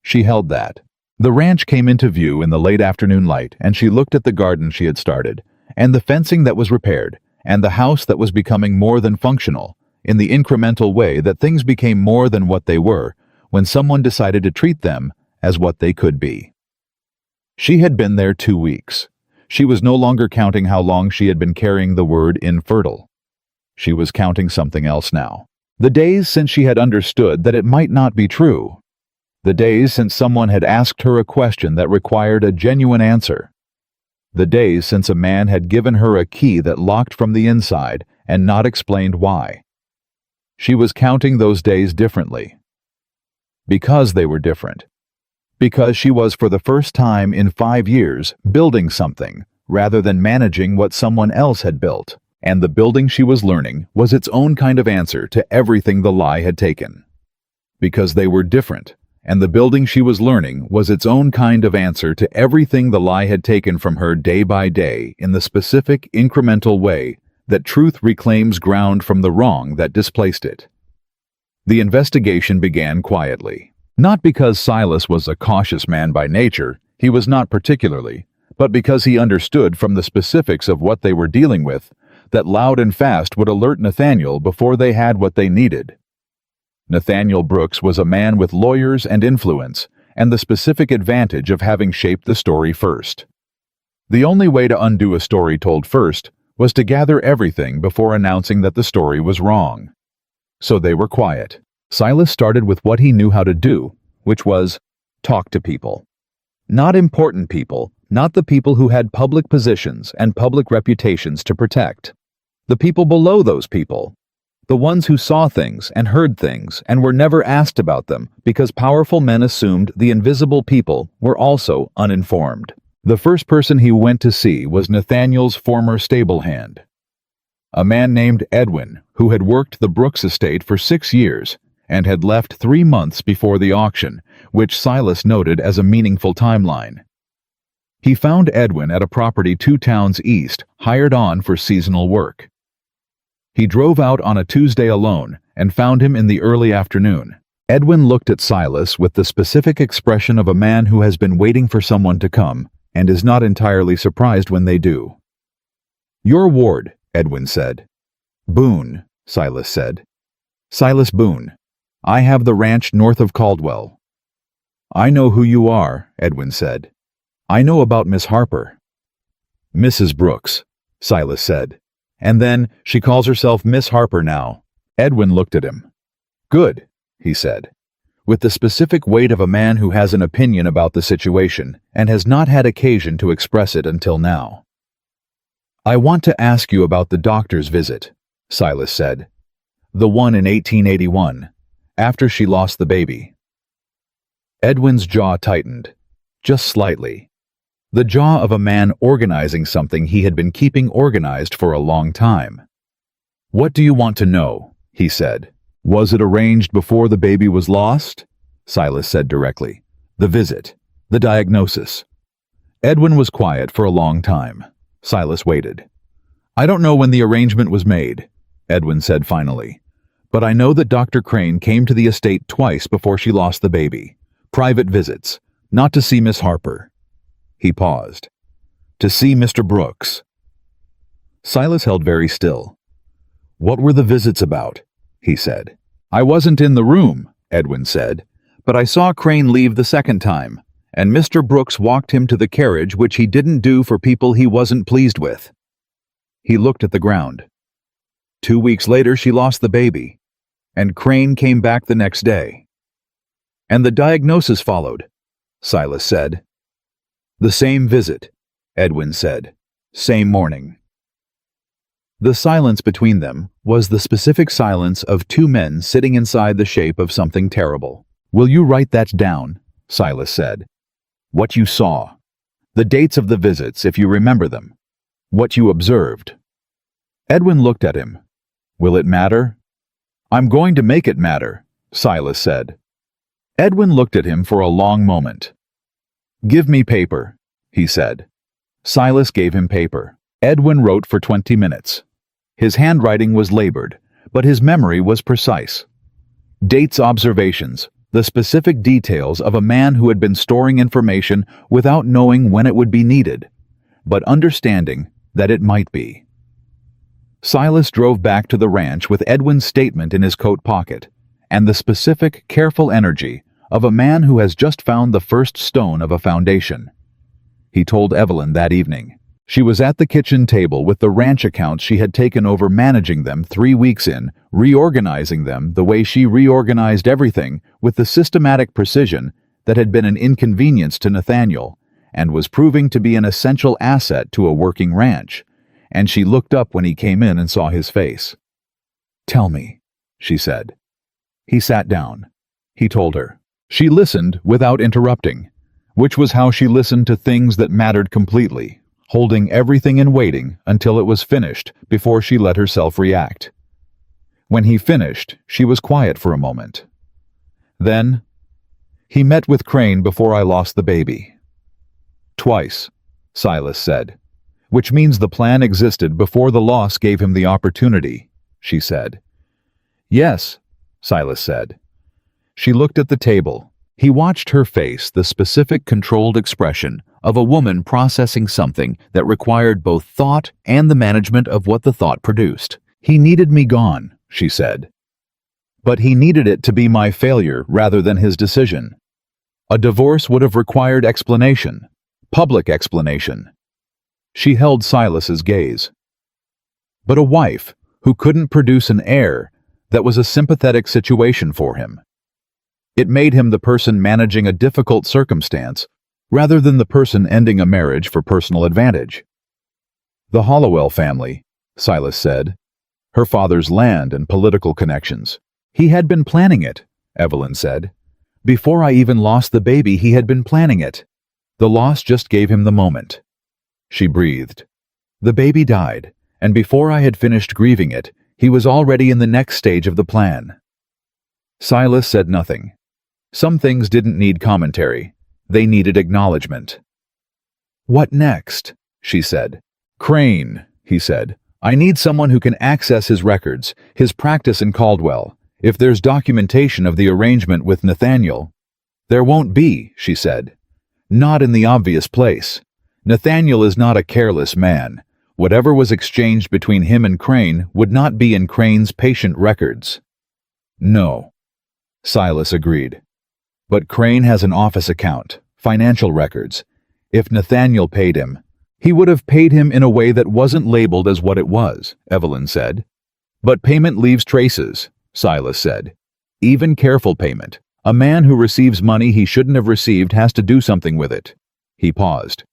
She held that. The ranch came into view in the late afternoon light, and she looked at the garden she had started, and the fencing that was repaired, and the house that was becoming more than functional, in the incremental way that things became more than what they were when someone decided to treat them as what they could be. She had been there 2 weeks. She was no longer counting how long she had been carrying the word infertile. She was counting something else now. The days since she had understood that it might not be true. The days since someone had asked her a question that required a genuine answer. The days since a man had given her a key that locked from the inside and not explained why. She was counting those days differently. Because they were different. Because she was for the first time in 5 years building something rather than managing what someone else had built. And the building she was learning was its own kind of answer to everything the lie had taken. Because they were different, and the building she was learning was its own kind of answer to everything the lie had taken from her day by day in the specific, incremental way that truth reclaims ground from the wrong that displaced it. The investigation began quietly. Not because Silas was a cautious man by nature, he was not particularly, but because he understood from the specifics of what they were dealing with that loud and fast would alert Nathaniel before they had what they needed. Nathaniel Brooks was a man with lawyers and influence, and the specific advantage of having shaped the story first. The only way to undo a story told first was to gather everything before announcing that the story was wrong. So they were quiet. Silas started with what he knew how to do, which was talk to people. Not important people, not the people who had public positions and public reputations to protect. The people below those people. The ones who saw things and heard things and were never asked about them because powerful men assumed the invisible people were also uninformed. The first person he went to see was Nathaniel's former stable hand. A man named Edwin, who had worked the Brooks estate for 6 years and had left 3 months before the auction, which Silas noted as a meaningful timeline. He found Edwin at a property 2 towns east, hired on for seasonal work. He drove out on a Tuesday alone and found him in the early afternoon. Edwin looked at Silas with the specific expression of a man who has been waiting for someone to come and is not entirely surprised when they do. "Your ward," Edwin said. "Boone," Silas said. "Silas Boone. I have the ranch north of Caldwell." "I know who you are," Edwin said. "I know about Miss Harper." "Mrs. Brooks," Silas said. "And then she calls herself Miss Harper now." Edwin looked at him. "Good," he said, with the specific weight of a man who has an opinion about the situation and has not had occasion to express it until now. "I want to ask you about the doctor's visit," Silas said. "The one in 1881, after she lost the baby." Edwin's jaw tightened, just slightly. The jaw of a man organizing something he had been keeping organized for a long time. "What do you want to know?" he said. "Was it arranged before the baby was lost?" Silas said directly. "The visit, the diagnosis." Edwin was quiet for a long time. Silas waited. "I don't know when the arrangement was made," Edwin said finally, "but I know that Dr. Crane came to the estate twice before she lost the baby. Private visits, not to see Miss Harper." He paused. "To see Mr. Brooks." Silas held very still. "What were the visits about?" he said. "I wasn't in the room," Edwin said, "but I saw Crane leave the second time, and Mr. Brooks walked him to the carriage, which he didn't do for people he wasn't pleased with." He looked at the ground. 2 weeks later she lost the baby, and Crane came back the next day. "And the diagnosis followed," Silas said. "The same visit," Edwin said. "Same morning." The silence between them was the specific silence of two men sitting inside the shape of something terrible. "Will you write that down?" Silas said. "What you saw. The dates of the visits, if you remember them. What you observed." Edwin looked at him. "Will it matter?" "I'm going to make it matter," Silas said. Edwin looked at him for a long moment. "Give me paper," he said. Silas gave him paper. Edwin wrote for 20 minutes. His handwriting was labored, but his memory was precise. Dates, observations, the specific details of a man who had been storing information without knowing when it would be needed, but understanding that it might be. Silas drove back to the ranch with Edwin's statement in his coat pocket, and the specific, careful energy of a man who has just found the first stone of a foundation. He told Evelyn that evening. She was at the kitchen table with the ranch accounts she had taken over, managing them 3 weeks in, reorganizing them the way she reorganized everything with the systematic precision that had been an inconvenience to Nathaniel and was proving to be an essential asset to a working ranch, and she looked up when he came in and saw his face. "Tell me," she said. He sat down. He told her. She listened without interrupting, which was how she listened to things that mattered completely, holding everything and waiting until it was finished before she let herself react. When he finished, she was quiet for a moment. Then, "He met with Crane before I lost the baby." "Twice," Silas said, "which means the plan existed before the loss gave him the opportunity," she said. "Yes," Silas said. She looked at the table. He watched her face, the specific, controlled expression of a woman processing something that required both thought and the management of what the thought produced. "He needed me gone," she said. "But he needed it to be my failure rather than his decision. A divorce would have required explanation, public explanation." She held Silas's gaze. "But a wife who couldn't produce an heir, that was a sympathetic situation for him. It made him the person managing a difficult circumstance rather than the person ending a marriage for personal advantage." "The Hollowell family," Silas said. "Her father's land and political connections. He had been planning it," Evelyn said. "Before I even lost the baby, he had been planning it. The loss just gave him the moment." She breathed. "The baby died, and before I had finished grieving it, he was already in the next stage of the plan." Silas said nothing. Some things didn't need commentary. They needed acknowledgement. "What next?" she said. "Crane," he said. "I need someone who can access his records, his practice in Caldwell. If there's documentation of the arrangement with Nathaniel." "There won't be," she said. "Not in the obvious place. Nathaniel is not a careless man. Whatever was exchanged between him and Crane would not be in Crane's patient records. No, Silas agreed. But Crane has an office account, financial records. If Nathaniel paid him, he would have paid him in a way that wasn't labeled as what it was, Evelyn said. But payment leaves traces, Silas said. Even careful payment. A man who receives money he shouldn't have received has to do something with it. He paused.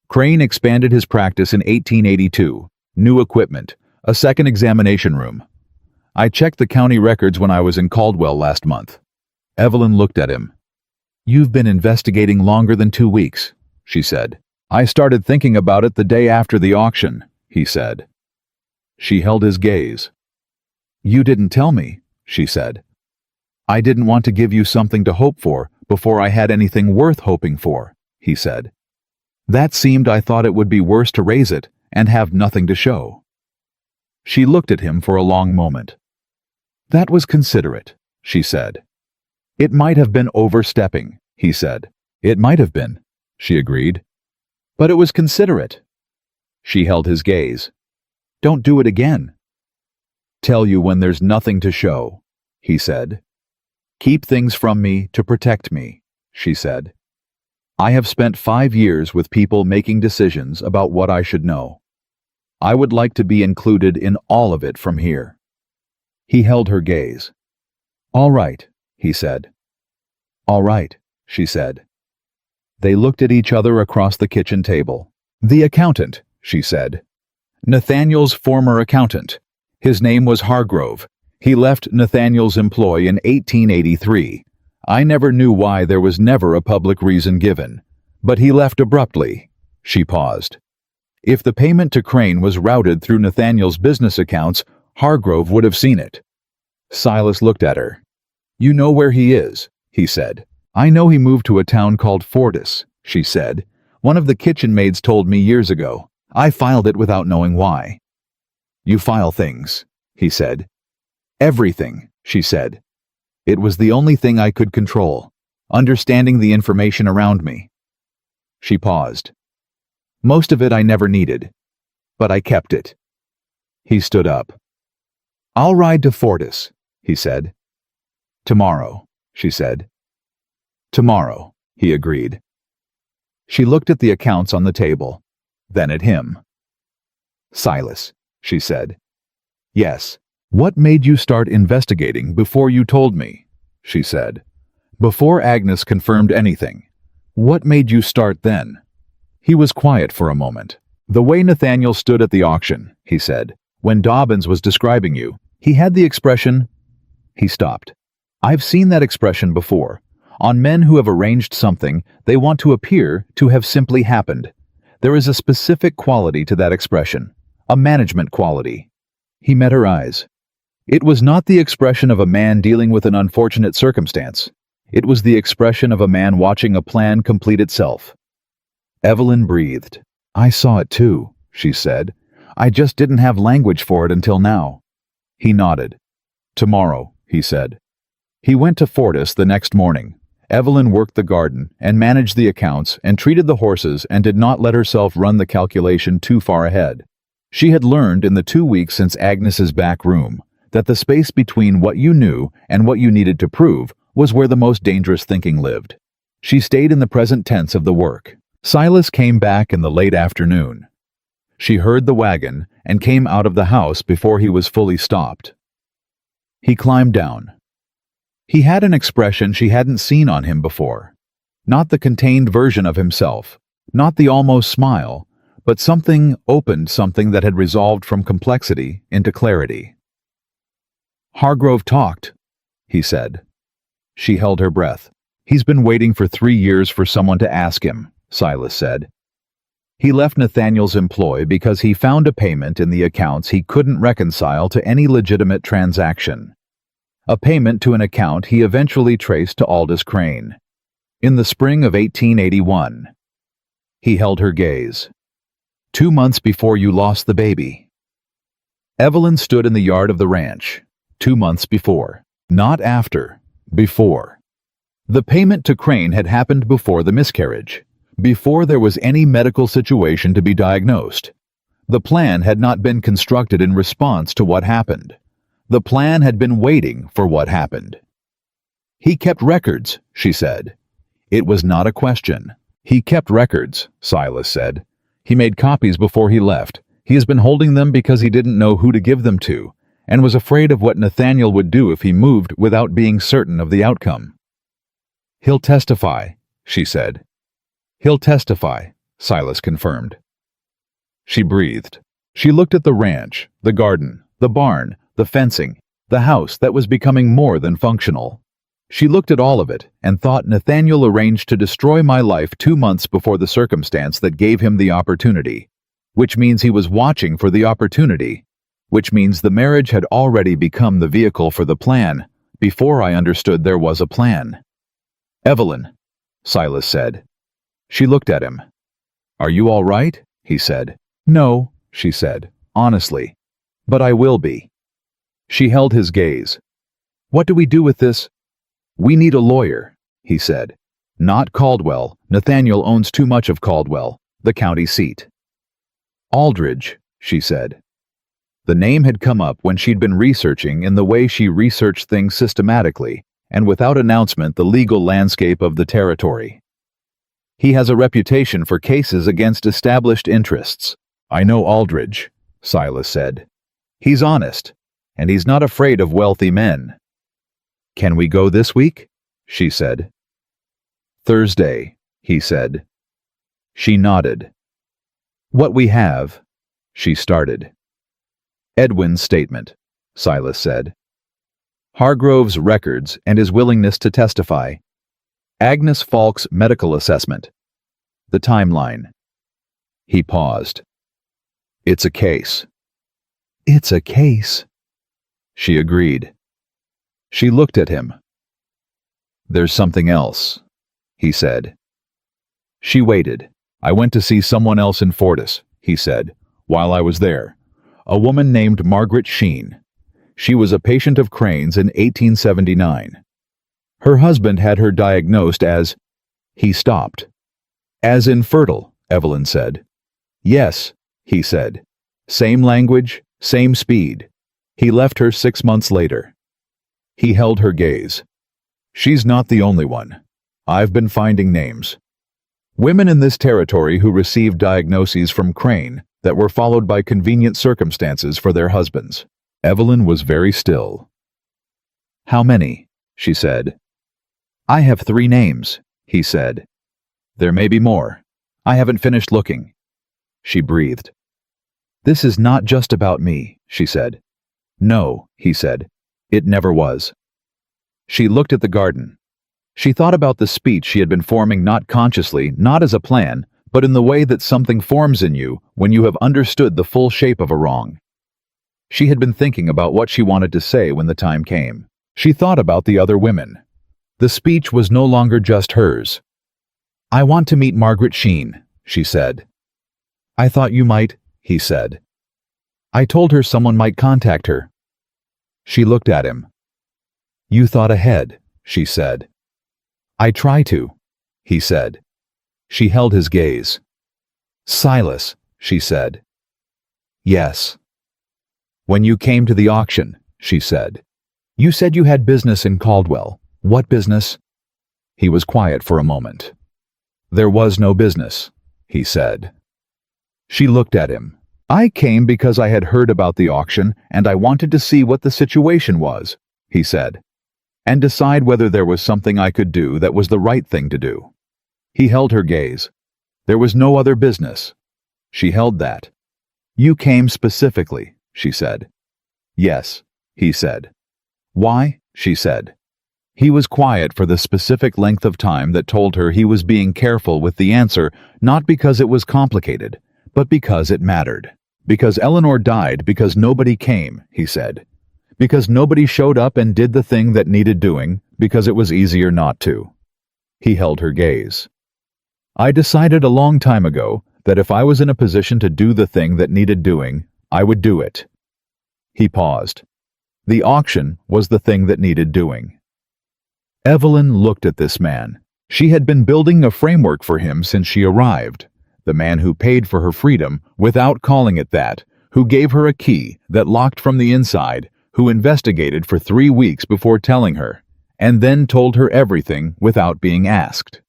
Crane expanded his practice in 1882. New equipment, a second examination room. I checked the county records when I was in Caldwell last month. Evelyn looked at him. You've been investigating longer than 2 weeks, she said. I started thinking about it the day after the auction, he said. She held his gaze. You didn't tell me, she said. I didn't want to give you something to hope for before I had anything worth hoping for, he said. That seemed I thought it would be worse to raise it and have nothing to show. She looked at him for a long moment. That was considerate, she said. It might have been overstepping, he said. It might have been, she agreed. But it was considerate. She held his gaze. Don't do it again. Tell you when there's nothing to show, he said. Keep things from me to protect me, she said. I have spent 5 years with people making decisions about what I should know. I would like to be included in all of it from here. He held her gaze. All right, he said. All right, she said. They looked at each other across the kitchen table. The accountant, she said. Nathaniel's former accountant. His name was Hargrove. He left Nathaniel's employ in 1883. I never knew why. There was never a public reason given. But he left abruptly. She paused. If the payment to Crane was routed through Nathaniel's business accounts, Hargrove would have seen it. Silas looked at her. You know where he is, he said. I know he moved to a town called Fortis, she said. One of the kitchen maids told me years ago. I filed it without knowing why. You file things, he said. Everything, she said. It was the only thing I could control, understanding the information around me. She paused. Most of it I never needed, but I kept it. He stood up. I'll ride to Fortis, he said. Tomorrow, she said. Tomorrow, he agreed. She looked at the accounts on the table, then at him. Silas, she said. Yes. What made you start investigating before you told me? She said. Before Agnes confirmed anything. What made you start then? He was quiet for a moment. The way Nathaniel stood at the auction, he said. When Dobbins was describing you, he had the expression... He stopped. I've seen that expression before. On men who have arranged something, they want to appear to have simply happened. There is a specific quality to that expression. A management quality. He met her eyes. It was not the expression of a man dealing with an unfortunate circumstance. It was the expression of a man watching a plan complete itself. Evelyn breathed. I saw it too, she said. I just didn't have language for it until now. He nodded. Tomorrow, he said. He went to Fortis the next morning. Evelyn worked the garden and managed the accounts and treated the horses and did not let herself run the calculation too far ahead. She had learned in the 2 weeks since Agnes's back room that the space between what you knew and what you needed to prove was where the most dangerous thinking lived. She stayed in the present tense of the work. Silas came back in the late afternoon. She heard the wagon and came out of the house before he was fully stopped. He climbed down. He had an expression she hadn't seen on him before. Not the contained version of himself, not the almost smile, but something opened, something that had resolved from complexity into clarity. Hargrove talked, he said. She held her breath. He's been waiting for 3 years for someone to ask him, Silas said. He left Nathaniel's employ because he found a payment in the accounts he couldn't reconcile to any legitimate transaction. A payment to an account he eventually traced to Aldous Crane. In the spring of 1881. He held her gaze. 2 months before you lost the baby. Evelyn stood in the yard of the ranch. 2 months before. Not after. Before. The payment to Crane had happened before the miscarriage. before there was any medical situation to be diagnosed. The plan had not been constructed in response to what happened. The plan had been waiting for what happened. He kept records, she said. It was not a question. He kept records, Silas said. He made copies before he left. He has been holding them because he didn't know who to give them to, and was afraid of what Nathaniel would do if he moved without being certain of the outcome. He'll testify, she said. He'll testify, Silas confirmed. She breathed. She looked at the ranch, the garden, the barn, the fencing, the house that was becoming more than functional. She looked at all of it and thought Nathaniel arranged to destroy my life 2 months before the circumstance that gave him the opportunity, which means he was watching for the opportunity, which means the marriage had already become the vehicle for the plan before I understood there was a plan. Evelyn, Silas said. She looked at him. Are you all right? He said. No, she said, honestly. But I will be. She held his gaze. What do we do with this? We need a lawyer, he said. Not Caldwell. Nathaniel owns too much of Caldwell, the county seat. Aldridge, she said. The name had come up when she'd been researching in the way she researched things systematically and without announcement the legal landscape of the territory. He has a reputation for cases against established interests. I know Aldridge, Silas said. He's honest, and he's not afraid of wealthy men. Can we go this week? She said. Thursday, he said. She nodded. What we have, she started. Edwin's statement, Silas said. Hargrove's records and his willingness to testify. Agnes Falk's medical assessment. The timeline. He paused. It's a case. It's a case, she agreed. She looked at him. There's something else, he said. She waited. I went to see someone else in Fortis, he said, while I was there. A woman named Margaret Sheen. She was a patient of Crane's in 1879. Her husband had her diagnosed as... He stopped. As infertile, Evelyn said. Yes, he said. Same language, same speed. He left her 6 months later. He held her gaze. She's not the only one. I've been finding names. Women in this territory who received diagnoses from Crane that were followed by convenient circumstances for their husbands. Evelyn was very still. How many? She said. I have 3 names, he said. There may be more. I haven't finished looking. She breathed. This is not just about me, she said. No, he said. It never was. She looked at the garden. She thought about the speech she had been forming not consciously, not as a plan, but in the way that something forms in you when you have understood the full shape of a wrong. She had been thinking about what she wanted to say when the time came. She thought about the other women. The speech was no longer just hers. I want to meet Margaret Sheen, she said. I thought you might, he said. I told her someone might contact her. She looked at him. You thought ahead, she said. I try to, he said. She held his gaze. Silas, she said. Yes. When you came to the auction, she said. You said you had business in Caldwell. What business? He was quiet for a moment. There was no business, he said. She looked at him. I came because I had heard about the auction and I wanted to see what the situation was, he said, and decide whether there was something I could do that was the right thing to do. He held her gaze. There was no other business. She held that. You came specifically, she said. Yes, he said. Why? She said. He was quiet for the specific length of time that told her he was being careful with the answer, not because it was complicated, but because it mattered. Because Eleanor died because nobody came, he said. Because nobody showed up and did the thing that needed doing, because it was easier not to. He held her gaze. I decided a long time ago that if I was in a position to do the thing that needed doing, I would do it. He paused. The auction was the thing that needed doing. Evelyn looked at this man. She had been building a framework for him since she arrived, the man who paid for her freedom without calling it that, who gave her a key that locked from the inside, who investigated for 3 weeks before telling her, and then told her everything without being asked.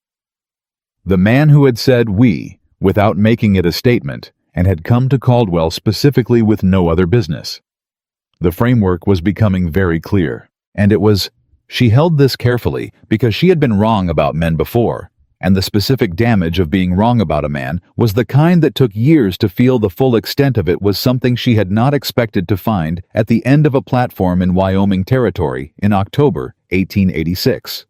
The man who had said "we" without making it a statement and had come to Caldwell specifically with no other business. The framework was becoming very clear, and it was, she held this carefully because she had been wrong about men before, and the specific damage of being wrong about a man was the kind that took years to feel the full extent of. It was something she had not expected to find at the end of a platform in Wyoming Territory in October 1886.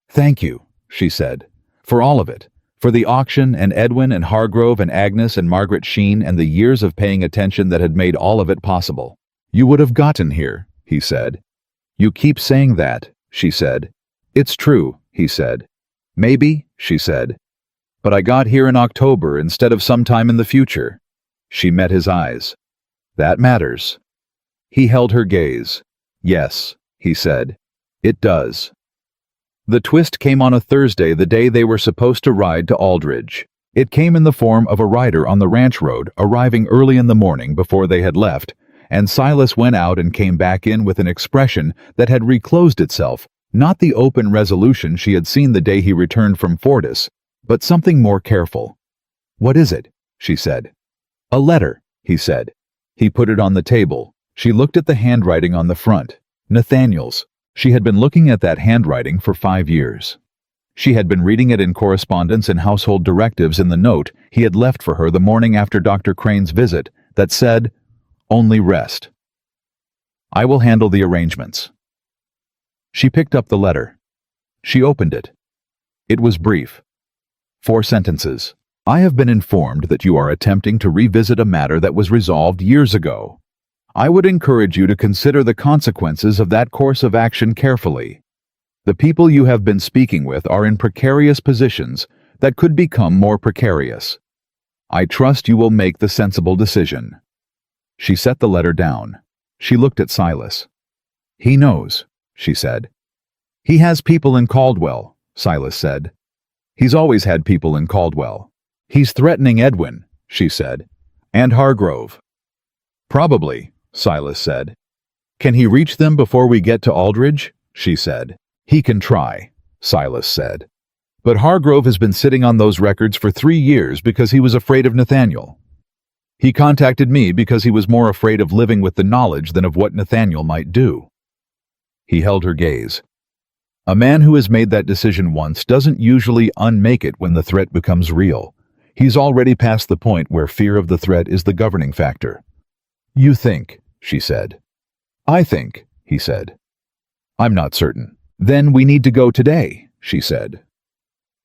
"Thank you," she said, "for all of it. For the auction and Edwin and Hargrove and Agnes and Margaret Sheen and the years of paying attention that had made all of it possible." "You would have gotten here," he said. "You keep saying that," she said. "It's true," he said. "Maybe," she said. "But I got here in October instead of sometime in the future." She met his eyes. "That matters." He held her gaze. "Yes," he said. "It does." The twist came on a Thursday, the day they were supposed to ride to Aldridge. It came in the form of a rider on the ranch road arriving early in the morning before they had left, and Silas went out and came back in with an expression that had reclosed itself, not the open resolution she had seen the day he returned from Fortis, but something more careful. "What is it?" she said. "A letter," he said. He put it on the table. She looked at the handwriting on the front. Nathaniel's. She had been looking at that handwriting for 5 years. She had been reading it in correspondence and household directives in the note he had left for her the morning after Dr. Crane's visit that said, "Only rest. I will handle the arrangements." She picked up the letter. She opened it. It was brief. 4 sentences. "I have been informed that you are attempting to revisit a matter that was resolved years ago. I would encourage you to consider the consequences of that course of action carefully. The people you have been speaking with are in precarious positions that could become more precarious. I trust you will make the sensible decision." She set the letter down. She looked at Silas. "He knows," she said. "He has people in Caldwell," Silas said. "He's always had people in Caldwell. He's threatening Edwin," she said. "And Hargrove." "Probably," Silas said. "Can he reach them before we get to Aldridge?" she said. "He can try," Silas said. "But Hargrove has been sitting on those records for 3 years because he was afraid of Nathaniel. He contacted me because he was more afraid of living with the knowledge than of what Nathaniel might do." He held her gaze. "A man who has made that decision once doesn't usually unmake it when the threat becomes real. He's already past the point where fear of the threat is the governing factor." "You think," she said. "I think," he said. "I'm not certain." "Then we need to go today," she said.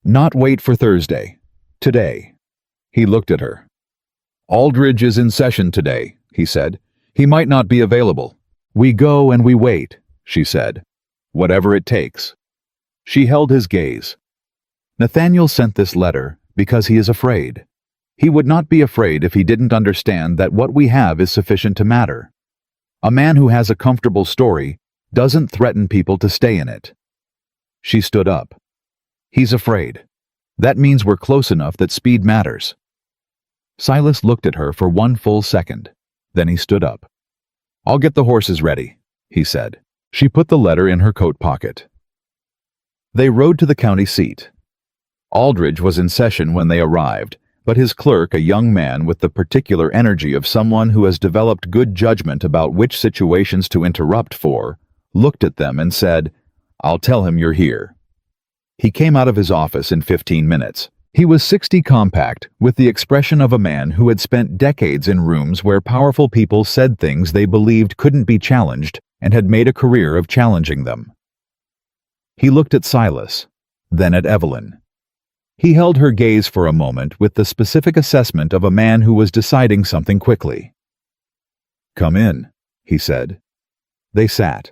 "Not wait for Thursday. Today." He looked at her. "Aldridge is in session today," he said. "He might not be available." "We go and we wait," she said. "Whatever it takes." She held his gaze. "Nathaniel sent this letter because he is afraid. He would not be afraid if he didn't understand that what we have is sufficient to matter. A man who has a comfortable story doesn't threaten people to stay in it." She stood up. "He's afraid. That means we're close enough that speed matters." Silas looked at her for 1 full second. Then he stood up. "I'll get the horses ready," he said. She put the letter in her coat pocket. They rode to the county seat. Aldridge was in session when they arrived, but his clerk, a young man with the particular energy of someone who has developed good judgment about which situations to interrupt for, looked at them and said, "I'll tell him you're here." He came out of his office in 15 minutes. He was 60 compact, with the expression of a man who had spent decades in rooms where powerful people said things they believed couldn't be challenged and had made a career of challenging them. He looked at Silas, then at Evelyn. He held her gaze for a moment with the specific assessment of a man who was deciding something quickly. "Come in," he said. They sat.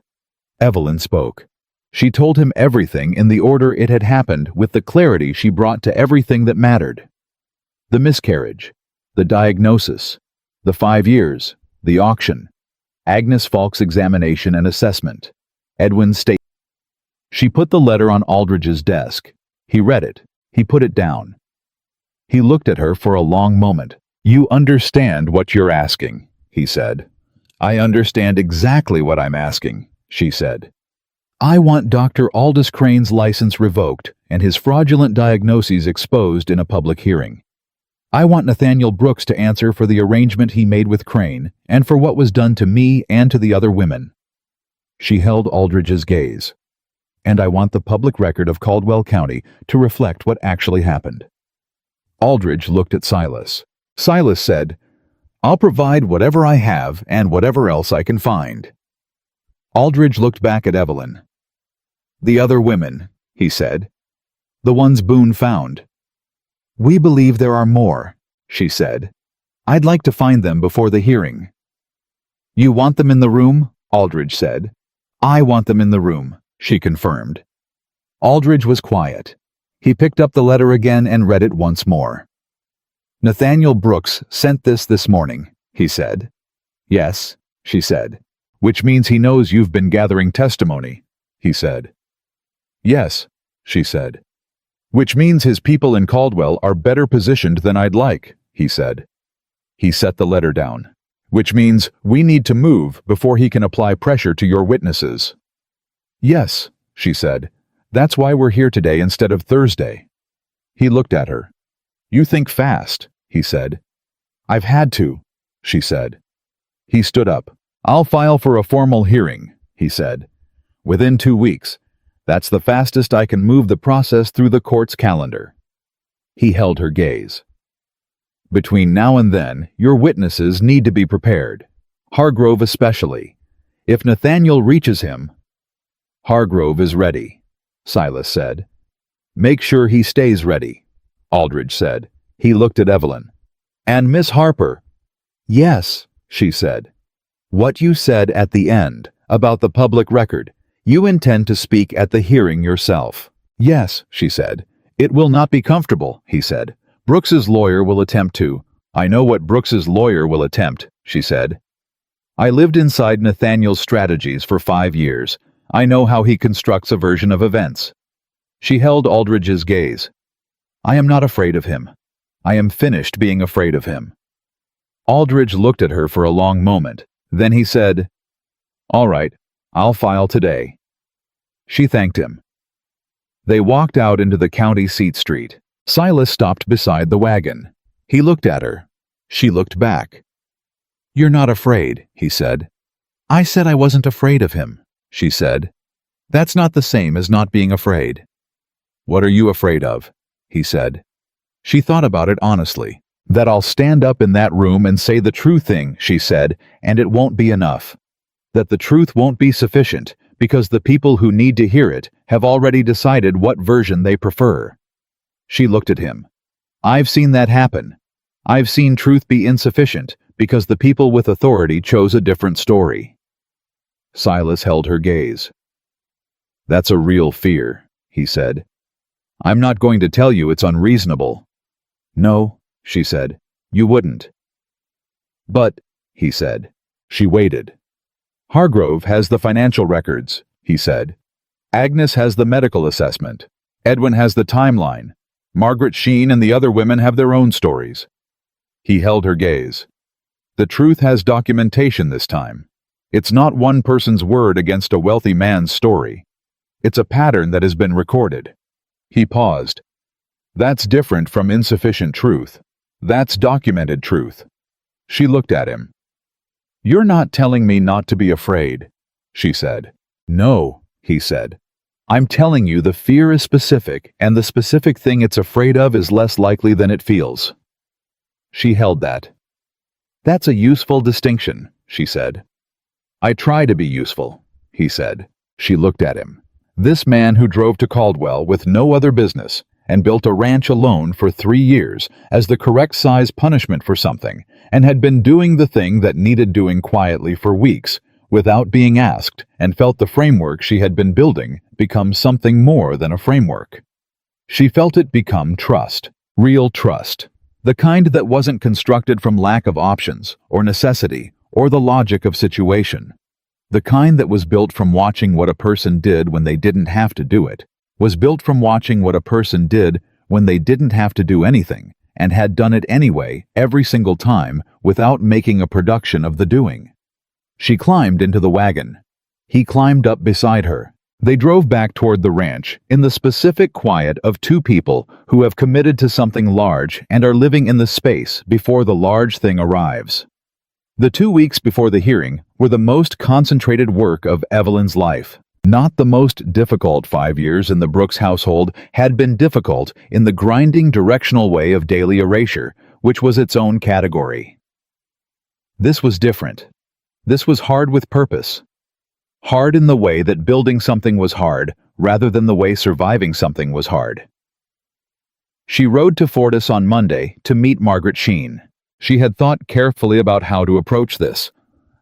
Evelyn spoke. She told him everything in the order it had happened with the clarity she brought to everything that mattered. The miscarriage, the diagnosis, the 5 years, the auction, Agnes Falk's examination and assessment, Edwin's statement. She put the letter on Aldridge's desk. He read it. He put it down. He looked at her for a long moment. "You understand what you're asking," he said. "I understand exactly what I'm asking," she said. "I want Dr. Aldous Crane's license revoked and his fraudulent diagnoses exposed in a public hearing. I want Nathaniel Brooks to answer for the arrangement he made with Crane and for what was done to me and to the other women." She held Aldridge's gaze. "And I want the public record of Caldwell County to reflect what actually happened." Aldridge looked at Silas. Silas said, "I'll provide whatever I have and whatever else I can find." Aldridge looked back at Evelyn. "The other women," he said. "The ones Boone found." "We believe there are more," she said. "I'd like to find them before the hearing." "You want them in the room?" Aldridge said. "I want them in the room," she confirmed. Aldridge was quiet. He picked up the letter again and read it once more. "Nathaniel Brooks sent this morning," he said. "Yes," she said. "Which means he knows you've been gathering testimony," he said. "Yes," she said. "Which means his people in Caldwell are better positioned than I'd like," he said. He set the letter down. "Which means we need to move before he can apply pressure to your witnesses." "Yes," she said. "That's why we're here today instead of Thursday." He looked at her. "You think fast," he said. "I've had to," she said. He stood up. "I'll file for a formal hearing," he said. "Within 2 weeks. That's the fastest I can move the process through the court's calendar." He held her gaze. "Between now and then, your witnesses need to be prepared. Hargrove especially. If Nathaniel reaches him—" "Hargrove is ready," Silas said. "Make sure he stays ready," Aldridge said. He looked at Evelyn. "And Miss Harper." "Yes," she said. "What you said at the end, about the public record, you intend to speak at the hearing yourself." "Yes," she said. "It will not be comfortable," he said. "Brooks's lawyer will attempt to—" "I know what Brooks's lawyer will attempt," she said. "I lived inside Nathaniel's strategies for 5 years. I know how he constructs a version of events." She held Aldridge's gaze. "I am not afraid of him. I am finished being afraid of him." Aldridge looked at her for a long moment. Then he said, "All right, I'll file today." She thanked him. They walked out into the county seat street. Silas stopped beside the wagon. He looked at her. She looked back. "You're not afraid," he said. "I said I wasn't afraid of him," she said. "That's not the same as not being afraid." "What are you afraid of?" he said. She thought about it honestly. "That I'll stand up in that room and say the true thing," she said, "and it won't be enough. That the truth won't be sufficient, because the people who need to hear it have already decided what version they prefer." She looked at him. "I've seen that happen. I've seen truth be insufficient because the people with authority chose a different story." Silas held her gaze. "That's a real fear," he said. "I'm not going to tell you it's unreasonable." "No," she said, "you wouldn't." "But," he said. She waited. "Hargrove has the financial records," he said. "Agnes has the medical assessment. Edwin has the timeline. Margaret Sheen and the other women have their own stories." He held her gaze. "The truth has documentation this time. It's not one person's word against a wealthy man's story. It's a pattern that has been recorded." He paused. "That's different from insufficient truth. That's documented truth." She looked at him. "You're not telling me not to be afraid," she said. "No," he said. "I'm telling you the fear is specific, and the specific thing it's afraid of is less likely than it feels." She held that. "That's a useful distinction," she said. "I try to be useful," he said. She looked at him. This man who drove to Caldwell with no other business and built a ranch alone for 3 years as the correct size punishment for something, and had been doing the thing that needed doing quietly for weeks, without being asked, and felt the framework she had been building become something more than a framework. She felt it become trust, real trust, the kind that wasn't constructed from lack of options, or necessity, or the logic of situation. The kind that was built from watching what a person did when they didn't have to do it, was built from watching what a person did when they didn't have to do anything, and had done it anyway every single time without making a production of the doing. She climbed into the wagon. He climbed up beside her. They drove back toward the ranch in the specific quiet of two people who have committed to something large and are living in the space before the large thing arrives. The 2 weeks before the hearing were the most concentrated work of Evelyn's life. Not the most difficult 5 years in the Brooks household had been difficult in the grinding directional way of daily erasure, which was its own category. This was different. This was hard with purpose. Hard in the way that building something was hard, rather than the way surviving something was hard. She rode to Fortis on Monday to meet Margaret Sheen. She had thought carefully about how to approach this.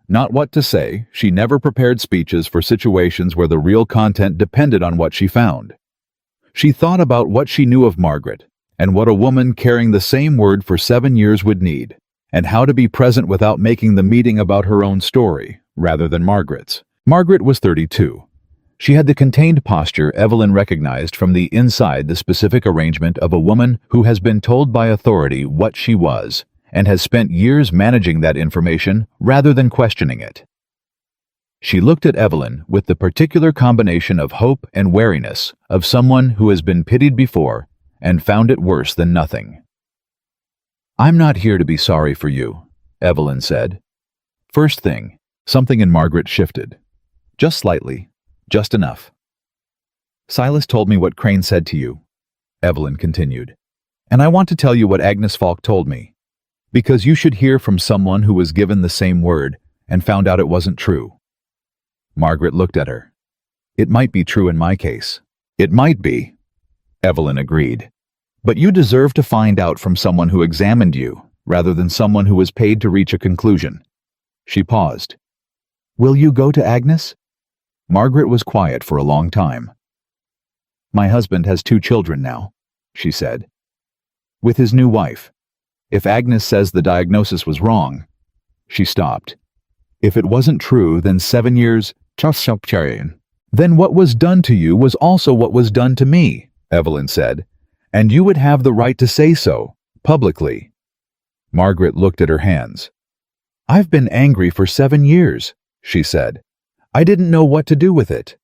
Not what to say, she never prepared speeches for situations where the real content depended on what she found. She thought about what she knew of Margaret, and what a woman carrying the same word for 7 years would need, and how to be present without making the meeting about her own story, rather than Margaret's. Margaret was 32. She had the contained posture Evelyn recognized from the inside the specific arrangement of a woman who has been told by authority what she was, and has spent years managing that information rather than questioning it. She looked at Evelyn with the particular combination of hope and wariness of someone who has been pitied before and found it worse than nothing. "I'm not here to be sorry for you," Evelyn said. First thing, something in Margaret shifted. Just slightly, just enough. "Silas told me what Crane said to you," Evelyn continued, "and I want to tell you what Agnes Falk told me. Because you should hear from someone who was given the same word and found out it wasn't true." Margaret looked at her. "It might be true in my case." "It might be," Evelyn agreed. "But you deserve to find out from someone who examined you, rather than someone who was paid to reach a conclusion." She paused. "Will you go to Agnes?" Margaret was quiet for a long time. "My husband has 2 children now," she said. "With his new wife. If Agnes says the diagnosis was wrong—" She stopped. "If it wasn't true, then 7 years, then what was done to you was also what was done to me," Evelyn said, "and you would have the right to say so, publicly." Margaret looked at her hands. "I've been angry for 7 years, she said. "I didn't know what to do with it."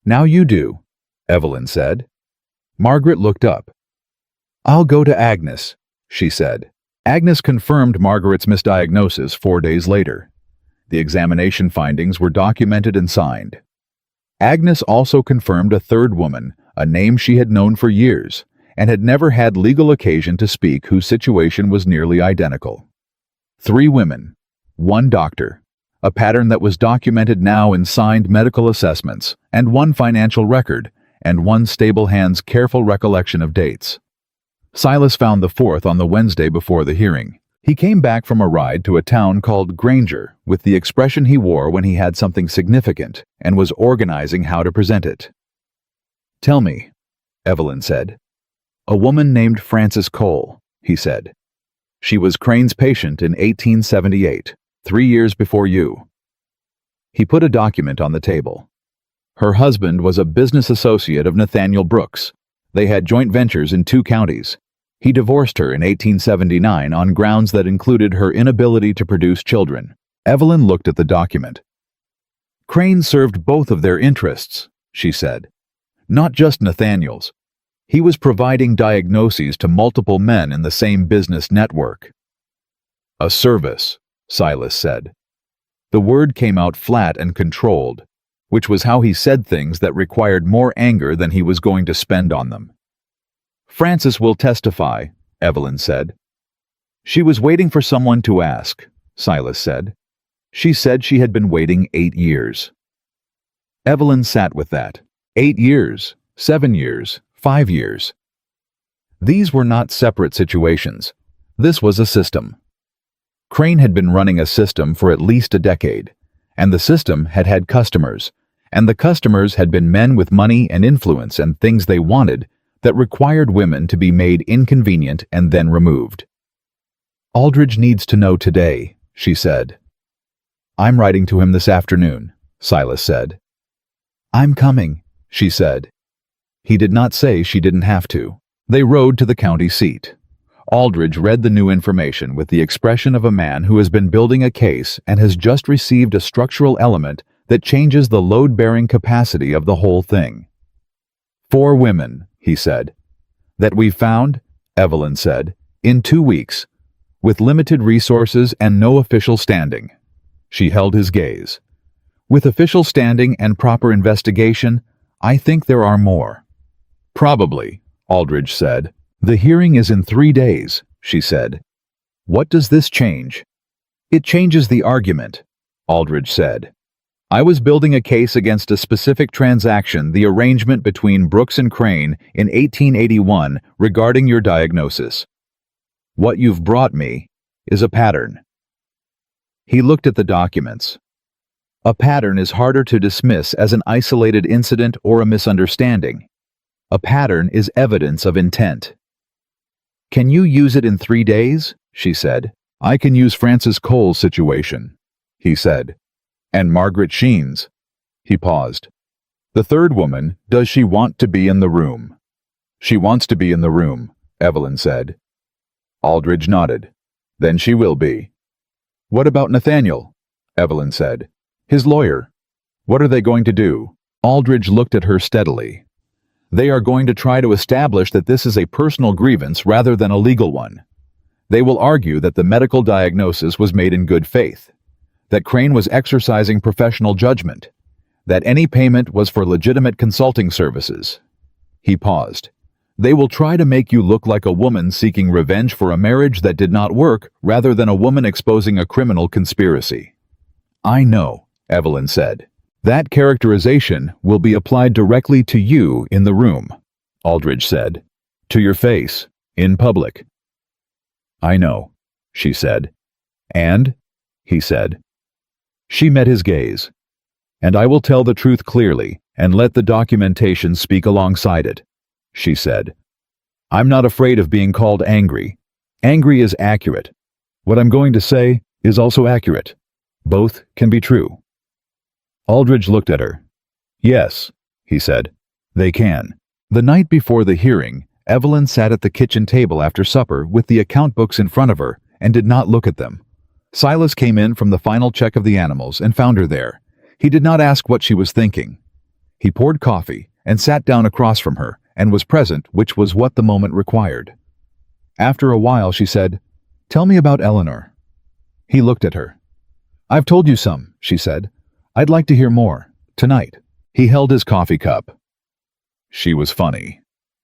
"Now you do," Evelyn said. Margaret looked up. "I'll go to Agnes," she said. Agnes confirmed Margaret's misdiagnosis 4 days later. The examination findings were documented and signed. Agnes also confirmed a third woman, a name she had known for years, and had never had legal occasion to speak, whose situation was nearly identical. 3 women, 1 doctor, a pattern that was documented now in signed medical assessments, and 1 financial record, and 1 stable hand's careful recollection of dates. Silas found the 4th on the Wednesday before the hearing. He came back from a ride to a town called Granger with the expression he wore when he had something significant and was organizing how to present it. "Tell me," Evelyn said. "A woman named Frances Cole," he said. "She was Crane's patient in 1878, 3 years before you." He put a document on the table. Her husband was a business associate of Nathaniel Brooks. They had joint ventures in 2 counties. He divorced her in 1879 on grounds that included her inability to produce children. Evelyn looked at the document. "Crane served both of their interests," she said. "Not just Nathaniel's. He was providing diagnoses to multiple men in the same business network." "A service," Silas said. The word came out flat and controlled, which was how he said things that required more anger than he was going to spend on them. "Frances will testify," Evelyn said. "She was waiting for someone to ask," Silas said. "She said she had been waiting 8 years." Evelyn sat with that. 8 years, 7 years, 5 years. These were not separate situations. This was a system. Crane had been running a system for at least a decade, and the system had had customers, and the customers had been men with money and influence and things they wanted that required women to be made inconvenient and then removed. "Aldridge needs to know today," she said. "I'm writing to him this afternoon," Silas said. "I'm coming," she said. He did not say she didn't have to. They rode to the county seat. Aldridge read the new information with the expression of a man who has been building a case and has just received a structural element that changes the load-bearing capacity of the whole thing. 4 women, he said. That we found, Evelyn said, in 2 weeks, with limited resources and no official standing. She held his gaze. With official standing and proper investigation, I think there are more. Probably, Aldridge said. The hearing is in 3 days, she said. What does this change? It changes the argument, Aldridge said. I was building a case against a specific transaction, the arrangement between Brooks and Crane in 1881 regarding your diagnosis. What you've brought me is a pattern. He looked at the documents. A pattern is harder to dismiss as an isolated incident or a misunderstanding. A pattern is evidence of intent. Can you use it in 3 days? She said. I can use Francis Cole's situation, he said. And Margaret Sheen's. He paused. The 3rd woman, does she want to be in the room? She wants to be in the room, Evelyn said. Aldridge nodded. Then she will be. What about Nathaniel? Evelyn said. His lawyer. What are they going to do? Aldridge looked at her steadily. They are going to try to establish that this is a personal grievance rather than a legal one. They will argue that the medical diagnosis was made in good faith, that Crane was exercising professional judgment, that any payment was for legitimate consulting services. He paused. They will try to make you look like a woman seeking revenge for a marriage that did not work rather than a woman exposing a criminal conspiracy. I know, Evelyn said. That characterization will be applied directly to you in the room, Aldridge said. To your face, in public. I know, she said. And? He said. She met his gaze. And I will tell the truth clearly and let the documentation speak alongside it, she said. I'm not afraid of being called angry. Angry is accurate. What I'm going to say is also accurate. Both can be true. Aldridge looked at her. Yes, he said. They can. The night before the hearing, Evelyn sat at the kitchen table after supper with the account books in front of her and did not look at them. Silas came in from the final check of the animals and found her there. He did not ask what she was thinking. He poured coffee and sat down across from her and was present, which was what the moment required. After a while she said, Tell me about Eleanor. He looked at her. I've told you some, she said. I'd like to hear more, tonight. He held his coffee cup. She was funny,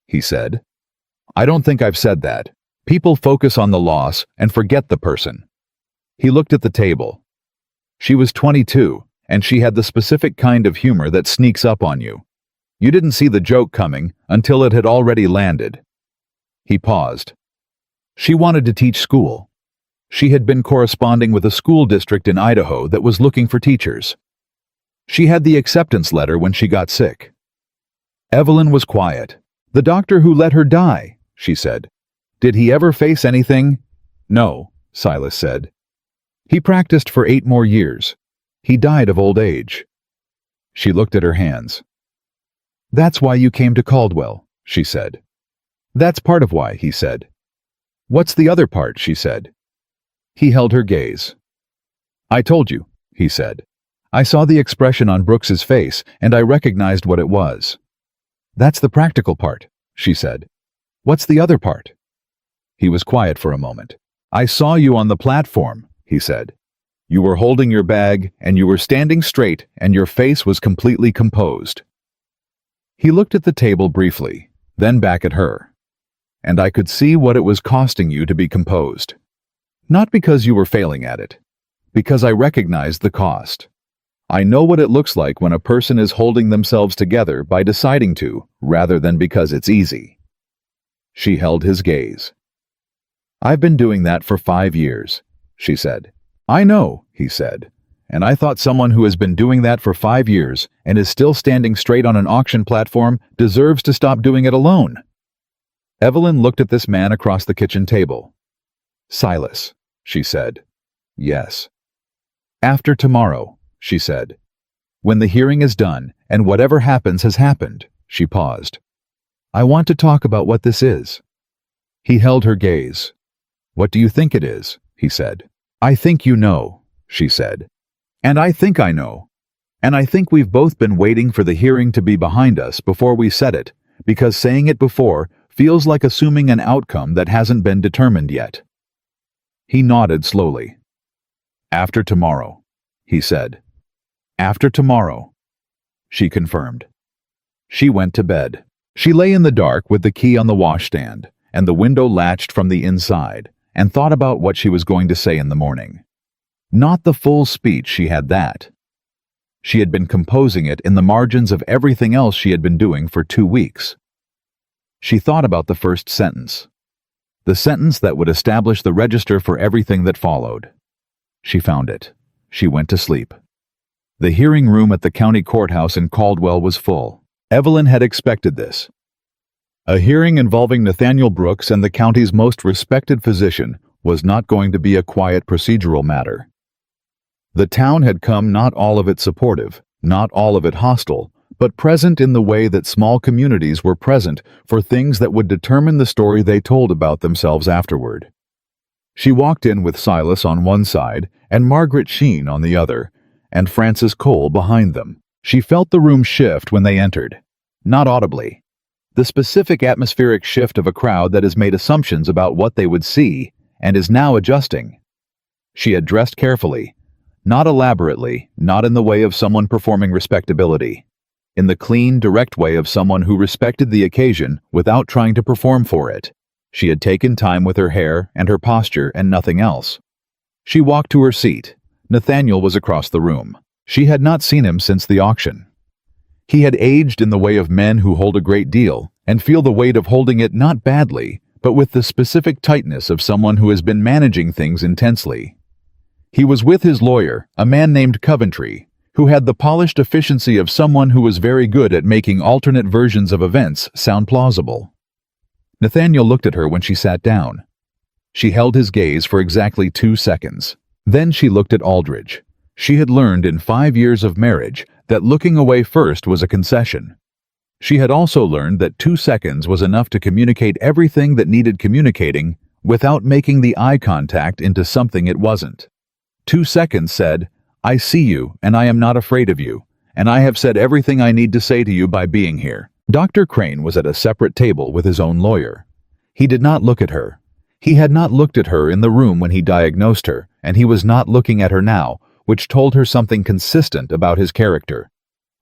he said. I don't think I've said that. People focus on the loss and forget the person. He looked at the table. She was 22, and she had the specific kind of humor that sneaks up on you. You didn't see the joke coming until it had already landed. He paused. She wanted to teach school. She had been corresponding with a school district in Idaho that was looking for teachers. She had the acceptance letter when she got sick. Evelyn was quiet. The doctor who let her die, she said. Did he ever face anything? No, Silas said. He practiced for 8 more years. He died of old age. She looked at her hands. That's why you came to Caldwell, she said. That's part of why, he said. What's the other part, she said. He held her gaze. I told you, he said. I saw the expression on Brooks's face, and I recognized what it was. That's the practical part, she said. What's the other part? He was quiet for a moment. I saw you on the platform, he said. You were holding your bag, and you were standing straight, and your face was completely composed. He looked at the table briefly, then back at her. And I could see what it was costing you to be composed. Not because you were failing at it, because I recognized the cost. I know what it looks like when a person is holding themselves together by deciding to, rather than because it's easy. She held his gaze. I've been doing that for 5 years, she said. I know, he said, and I thought someone who has been doing that for 5 years and is still standing straight on an auction platform deserves to stop doing it alone. Evelyn looked at this man across the kitchen table. Silas, she said. Yes. After tomorrow, she said. When the hearing is done, and whatever happens has happened, she paused. I want to talk about what this is." He held her gaze. "What do you think it is?" he said. "I think you know," she said. "And I think I know. And I think we've both been waiting for the hearing to be behind us before we said it, because saying it before feels like assuming an outcome that hasn't been determined yet." He nodded slowly. "After tomorrow," he said. "After tomorrow," she confirmed. She went to bed. She lay in the dark with the key on the washstand and the window latched from the inside, and thought about what she was going to say in the morning. Not the full speech, she had that. She had been composing it in the margins of everything else she had been doing for 2 weeks. She thought about the first sentence. The sentence that would establish the register for everything that followed. She found it. She went to sleep. The hearing room at the county courthouse in Caldwell was full. Evelyn had expected this. A hearing involving Nathaniel Brooks and the county's most respected physician was not going to be a quiet procedural matter. The town had come, not all of it supportive, not all of it hostile, but present in the way that small communities were present for things that would determine the story they told about themselves afterward. She walked in with Silas on one side and Margaret Sheen on the other, and Frances Cole behind them. She felt the room shift when they entered. Not audibly. The specific atmospheric shift of a crowd that has made assumptions about what they would see and is now adjusting. She had dressed carefully, not elaborately, not in the way of someone performing respectability. In the clean, direct way of someone who respected the occasion without trying to perform for it. She had taken time with her hair and her posture and nothing else. She walked to her seat. Nathaniel was across the room. She had not seen him since the auction. He had aged in the way of men who hold a great deal and feel the weight of holding it not badly, but with the specific tightness of someone who has been managing things intensely. He was with his lawyer, a man named Coventry, who had the polished efficiency of someone who was very good at making alternate versions of events sound plausible. Nathaniel looked at her when she sat down. She held his gaze for exactly 2 seconds. Then she looked at Aldridge. She had learned in 5 years of marriage that looking away first was a concession. She had also learned that 2 seconds was enough to communicate everything that needed communicating without making the eye contact into something it wasn't. 2 seconds said, "I see you, and I am not afraid of you, and I have said everything I need to say to you by being here." Dr. Crane was at a separate table with his own lawyer. He did not look at her. He had not looked at her in the room when he diagnosed her, and he was not looking at her now, which told her something consistent about his character.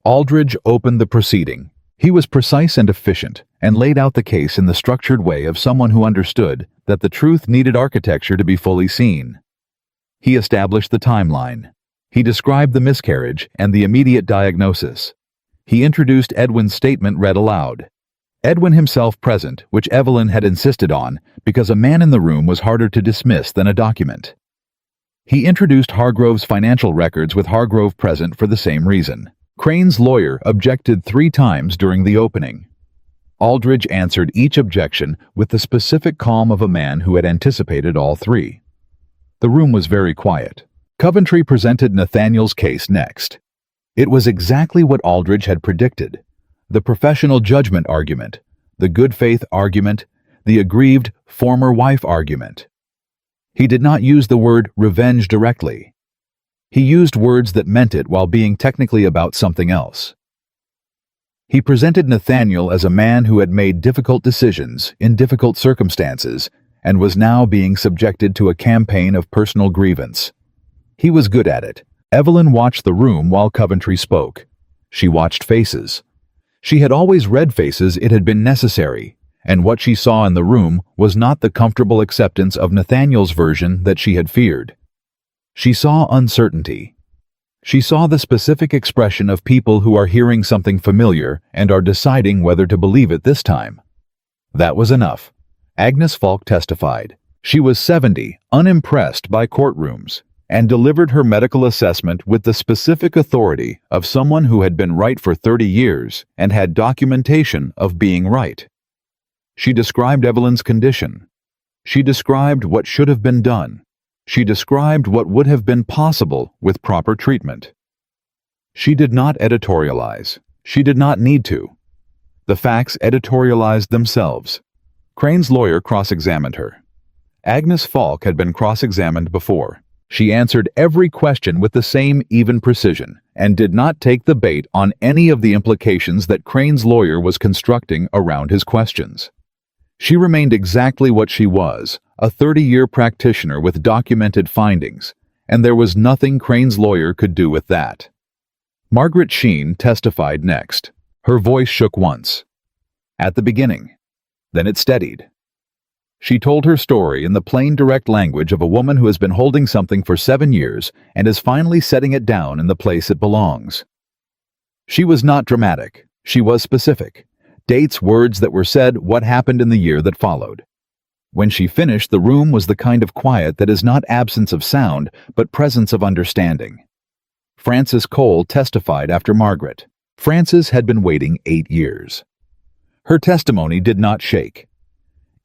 Aldridge opened the proceeding. He was precise and efficient, and laid out the case in the structured way of someone who understood that the truth needed architecture to be fully seen. He established the timeline. He described the miscarriage and the immediate diagnosis. He introduced Edwin's statement read aloud. Edwin himself present, which Evelyn had insisted on, because a man in the room was harder to dismiss than a document. He introduced Hargrove's financial records with Hargrove present for the same reason. Crane's lawyer objected 3 times during the opening. Aldridge answered each objection with the specific calm of a man who had anticipated all 3. The room was very quiet. Coventry presented Nathaniel's case next. It was exactly what Aldridge had predicted. The professional judgment argument, the good faith argument, the aggrieved former wife argument. He did not use the word revenge directly. He used words that meant it while being technically about something else. He presented Nathaniel as a man who had made difficult decisions in difficult circumstances and was now being subjected to a campaign of personal grievance. He was good at it. Evelyn watched the room while Coventry spoke. She watched faces. She had always read faces it had been necessary, and what she saw in the room was not the comfortable acceptance of Nathaniel's version that she had feared. She saw uncertainty. She saw the specific expression of people who are hearing something familiar and are deciding whether to believe it this time. That was enough. Agnes Falk testified. She was 70, unimpressed by courtrooms, and delivered her medical assessment with the specific authority of someone who had been right for 30 years and had documentation of being right. She described Evelyn's condition. She described what should have been done. She described what would have been possible with proper treatment. She did not editorialize. She did not need to. The facts editorialized themselves. Crane's lawyer cross-examined her. Agnes Falk had been cross-examined before. She answered every question with the same even precision and did not take the bait on any of the implications that Crane's lawyer was constructing around his questions. She remained exactly what she was, a 30-year practitioner with documented findings, and there was nothing Crane's lawyer could do with that. Margaret Sheen testified next. Her voice shook once. At the beginning. Then it steadied. She told her story in the plain, direct language of a woman who has been holding something for 7 years and is finally setting it down in the place it belongs. She was not dramatic. She was specific. Dates, words that were said, what happened in the year that followed. When she finished, the room was the kind of quiet that is not absence of sound, but presence of understanding. Frances Cole testified after Margaret. Frances had been waiting 8 years. Her testimony did not shake.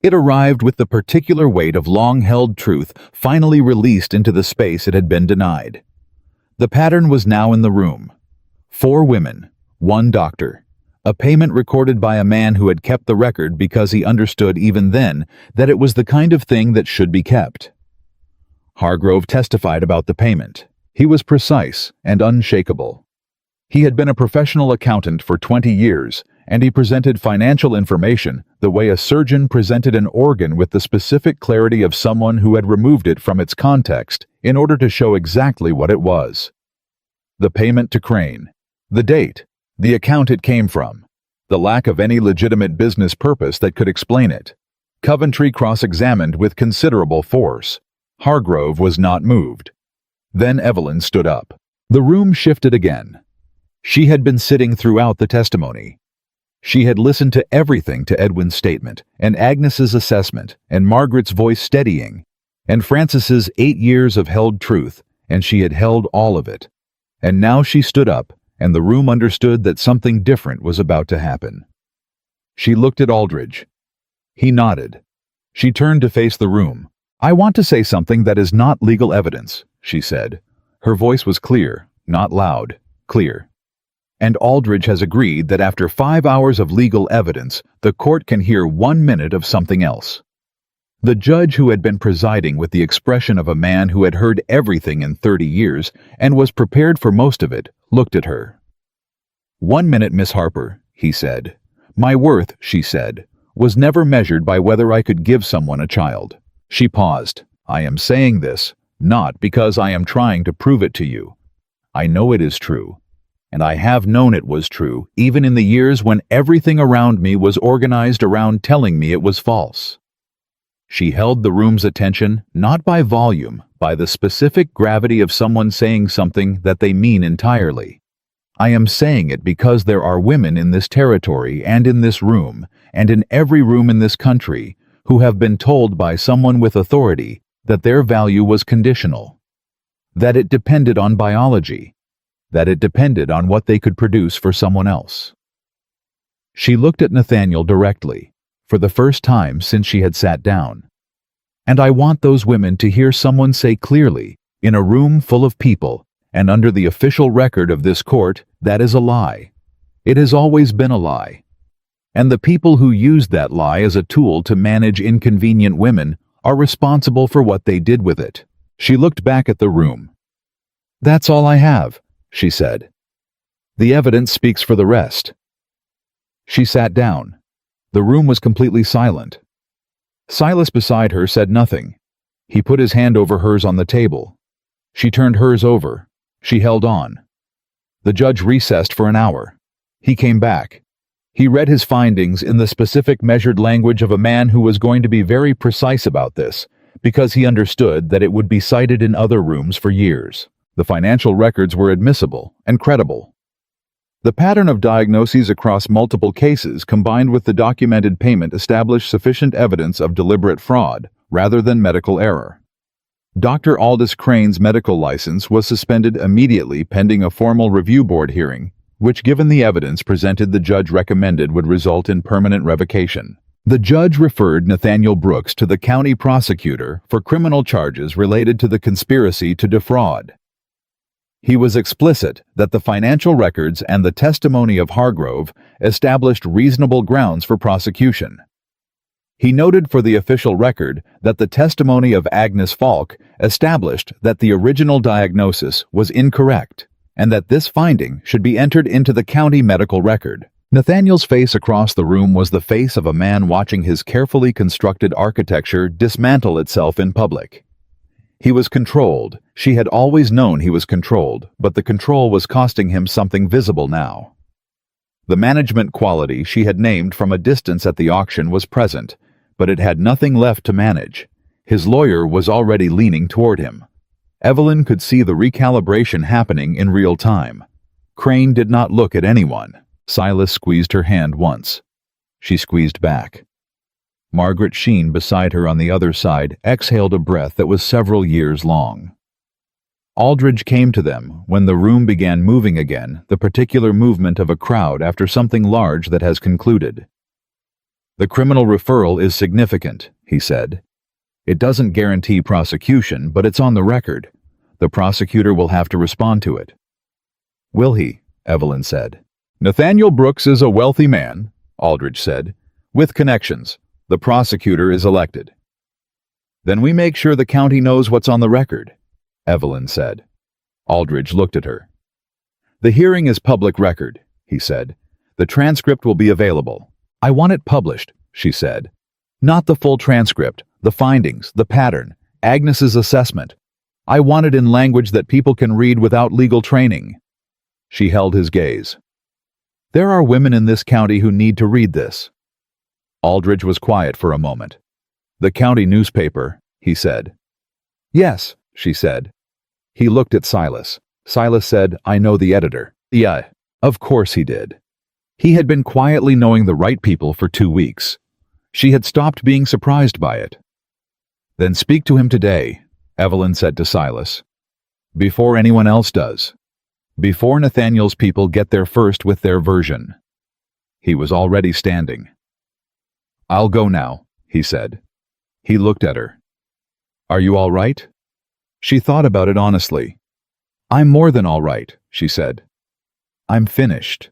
It arrived with the particular weight of long-held truth finally released into the space it had been denied. The pattern was now in the room. 4 women, 1 doctor. A payment recorded by a man who had kept the record because he understood even then that it was the kind of thing that should be kept. Hargrove testified about the payment. He was precise and unshakable. He had been a professional accountant for 20 years, and he presented financial information the way a surgeon presented an organ with the specific clarity of someone who had removed it from its context in order to show exactly what it was. The payment to Crane, the date, the account it came from, the lack of any legitimate business purpose that could explain it. Coventry cross-examined with considerable force. Hargrove was not moved. Then Evelyn stood up. The room shifted again. She had been sitting throughout the testimony. She had listened to everything, to Edwin's statement, and Agnes's assessment, and Margaret's voice steadying, and Frances's 8 years of held truth, and she had held all of it. And now she stood up, and the room understood that something different was about to happen. She looked at Aldridge. He nodded. She turned to face the room. "I want to say something that is not legal evidence," she said. Her voice was clear, not loud, clear. And Aldridge has agreed that after 5 hours of legal evidence, the court can hear 1 minute of something else. The judge, who had been presiding with the expression of a man who had heard everything in 30 years and was prepared for most of it, looked at her. "1 minute, Miss Harper," he said. "My worth," she said, "was never measured by whether I could give someone a child." She paused. "I am saying this, not because I am trying to prove it to you. I know it is true. And I have known it was true, even in the years when everything around me was organized around telling me it was false." She held the room's attention, not by volume, by the specific gravity of someone saying something that they mean entirely. I am saying it because there are women in this territory and in this room, and in every room in this country, who have been told by someone with authority that their value was conditional, that it depended on biology, that it depended on what they could produce for someone else. She looked at Nathaniel directly, for the first time since she had sat down. And I want those women to hear someone say clearly, in a room full of people, and under the official record of this court, that is a lie. It has always been a lie. And the people who used that lie as a tool to manage inconvenient women are responsible for what they did with it. She looked back at the room. "That's all I have," she said. "The evidence speaks for the rest." She sat down. The room was completely silent. Silas beside her said nothing. He put his hand over hers on the table. She turned hers over. She held on. The judge recessed for an hour. He came back. He read his findings in the specific measured language of a man who was going to be very precise about this, because he understood that it would be cited in other rooms for years. The financial records were admissible and credible. The pattern of diagnoses across multiple cases combined with the documented payment established sufficient evidence of deliberate fraud, rather than medical error. Dr. Aldous Crane's medical license was suspended immediately pending a formal review board hearing, which, given the evidence presented, the judge recommended would result in permanent revocation. The judge referred Nathaniel Brooks to the county prosecutor for criminal charges related to the conspiracy to defraud. He was explicit that the financial records and the testimony of Hargrove established reasonable grounds for prosecution. He noted for the official record that the testimony of Agnes Falk established that the original diagnosis was incorrect and that this finding should be entered into the county medical record. Nathaniel's face across the room was the face of a man watching his carefully constructed architecture dismantle itself in public. He was controlled. She had always known he was controlled, but the control was costing him something visible now. The management quality she had named from a distance at the auction was present, but it had nothing left to manage. His lawyer was already leaning toward him. Evelyn could see the recalibration happening in real time. Crane did not look at anyone. Silas squeezed her hand once. She squeezed back. Margaret Sheen beside her on the other side exhaled a breath that was several years long. Aldridge came to them when the room began moving again, the particular movement of a crowd after something large that has concluded. "The criminal referral is significant," he said. "It doesn't guarantee prosecution, but it's on the record. The prosecutor will have to respond to it." "Will he?" Evelyn said. "Nathaniel Brooks is a wealthy man," Aldridge said, "with connections. The prosecutor is elected." "Then we make sure the county knows what's on the record," Evelyn said. Aldridge looked at her. "The hearing is public record," he said. "The transcript will be available." "I want it published," she said. "Not the full transcript, the findings, the pattern, Agnes's assessment. I want it in language that people can read without legal training." She held his gaze. "There are women in this county who need to read this." Aldridge was quiet for a moment. "The county newspaper," he said. "Yes," she said. He looked at Silas. Silas said, "I know the editor." "Yeah, of course he did." He had been quietly knowing the right people for 2 weeks. She had stopped being surprised by it. "Then speak to him today," Evelyn said to Silas. "Before anyone else does. Before Nathaniel's people get there first with their version." He was already standing. "I'll go now," he said. He looked at her. "Are you all right?" She thought about it honestly. "I'm more than all right," she said. "I'm finished."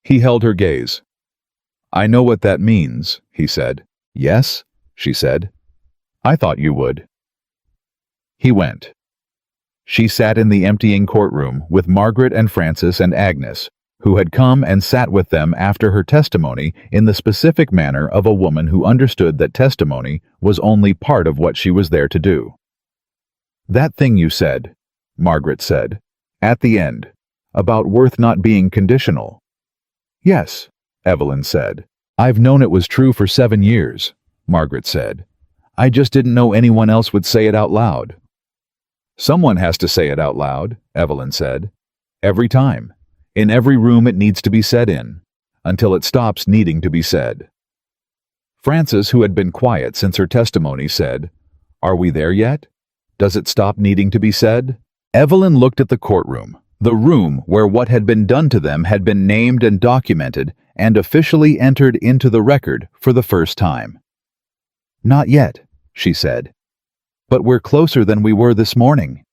He held her gaze. "I know what that means," he said. "Yes?" she said. "I thought you would." He went. She sat in the emptying courtroom with Margaret and Francis and Agnes, who had come and sat with them after her testimony in the specific manner of a woman who understood that testimony was only part of what she was there to do. "That thing you said," Margaret said, "at the end, about worth not being conditional." "Yes," Evelyn said. "I've known it was true for 7 years," Margaret said. "I just didn't know anyone else would say it out loud." "Someone has to say it out loud," Evelyn said. "Every time. In every room it needs to be said in, until it stops needing to be said." Francis, who had been quiet since her testimony, said, "Are we there yet? Does it stop needing to be said?" Evelyn looked at the courtroom, the room where what had been done to them had been named and documented and officially entered into the record for the first time. "Not yet," she said. "But we're closer than we were this morning."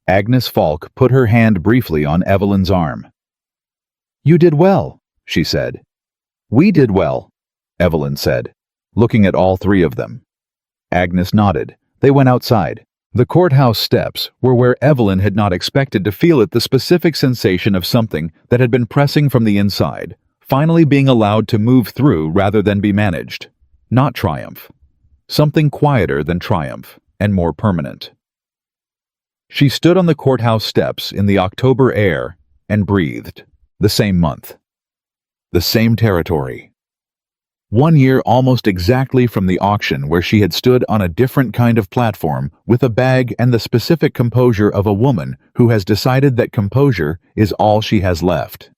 Agnes Falk put her hand briefly on Evelyn's arm. "You did well," she said. "We did well," Evelyn said, looking at all 3 of them. Agnes nodded. They went outside. The courthouse steps were where Evelyn had not expected to feel it, the specific sensation of something that had been pressing from the inside, finally being allowed to move through rather than be managed. Not triumph. Something quieter than triumph, and more permanent. She stood on the courthouse steps in the October air and breathed. The same month. The same territory. 1 year almost exactly from the auction where she had stood on a different kind of platform with a bag and the specific composure of a woman who has decided that composure is all she has left.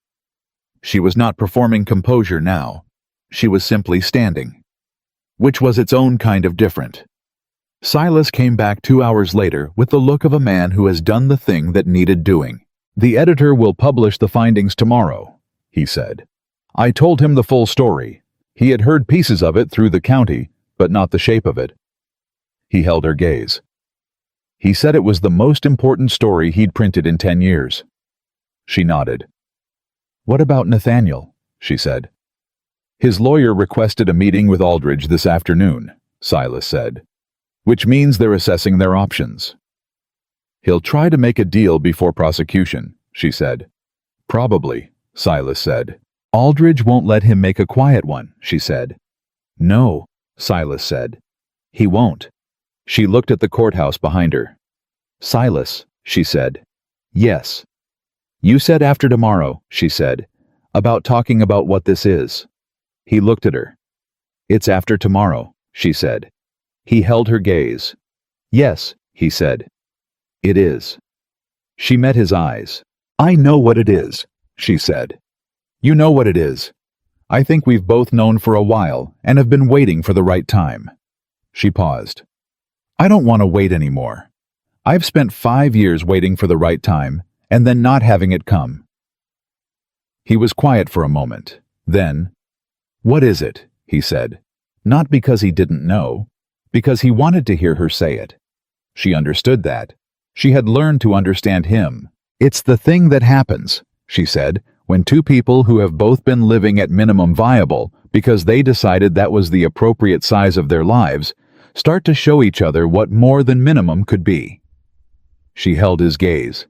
She was not performing composure now. She was simply standing. Which was its own kind of different. Silas came back 2 hours later with the look of a man who has done the thing that needed doing. "The editor will publish the findings tomorrow," he said. "I told him the full story. He had heard pieces of it through the county, but not the shape of it." He held her gaze. He said it was the most important story he'd printed in 10 years. She nodded. What about Nathaniel? She said. His lawyer requested a meeting with Aldridge this afternoon, Silas said, which means they're assessing their options. He'll try to make a deal before prosecution, she said. Probably, Silas said. Aldridge won't let him make a quiet one, she said. No, Silas said. He won't. She looked at the courthouse behind her. Silas, she said. Yes. You said after tomorrow, she said, about talking about what this is. He looked at her. It's after tomorrow, she said. He held her gaze. Yes, he said. It is. She met his eyes. I know what it is, she said. You know what it is. I think we've both known for a while and have been waiting for the right time. She paused. I don't want to wait anymore. I've spent 5 years waiting for the right time and then not having it come. He was quiet for a moment. Then, what is it? He said. Not because he didn't know, because he wanted to hear her say it. She understood that. She had learned to understand him. It's the thing that happens, she said, when two people who have both been living at minimum viable because they decided that was the appropriate size of their lives, start to show each other what more than minimum could be. She held his gaze.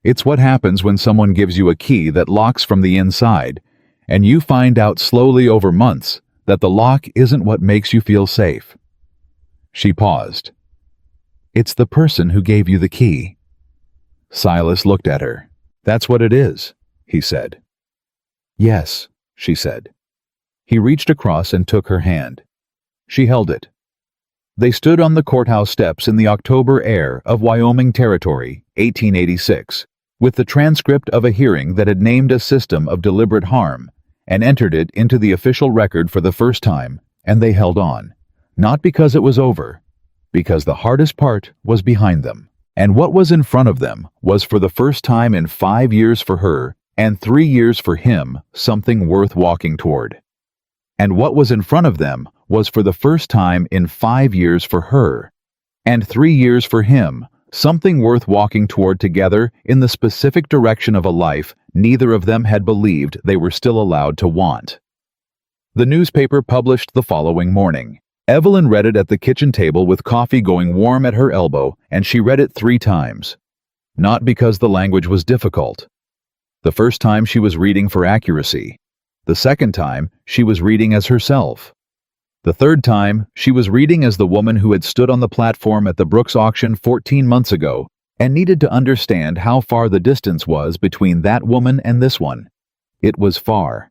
It's what happens when someone gives you a key that locks from the inside, and you find out slowly over months that the lock isn't what makes you feel safe. She paused. It's the person who gave you the key. Silas looked at her. That's what it is, he said. Yes, she said. He reached across and took her hand. She held it. They stood on the courthouse steps in the October air of Wyoming Territory, 1886, with the transcript of a hearing that had named a system of deliberate harm and entered it into the official record for the first time, and they held on, not because it was over, because the hardest part was behind them. And what was in front of them was for the first time in 5 years for her and 3 years for him something worth walking toward. And what was in front of them was for the first time in 5 years for her and 3 years for him something worth walking toward together in the specific direction of a life neither of them had believed they were still allowed to want. The newspaper published the following morning. Evelyn read it at the kitchen table with coffee going warm at her elbow, and she read it 3 times. Not because the language was difficult. The first time she was reading for accuracy. The second time she was reading as herself. The third time she was reading as the woman who had stood on the platform at the Brooks auction 14 months ago and needed to understand how far the distance was between that woman and this one. It was far.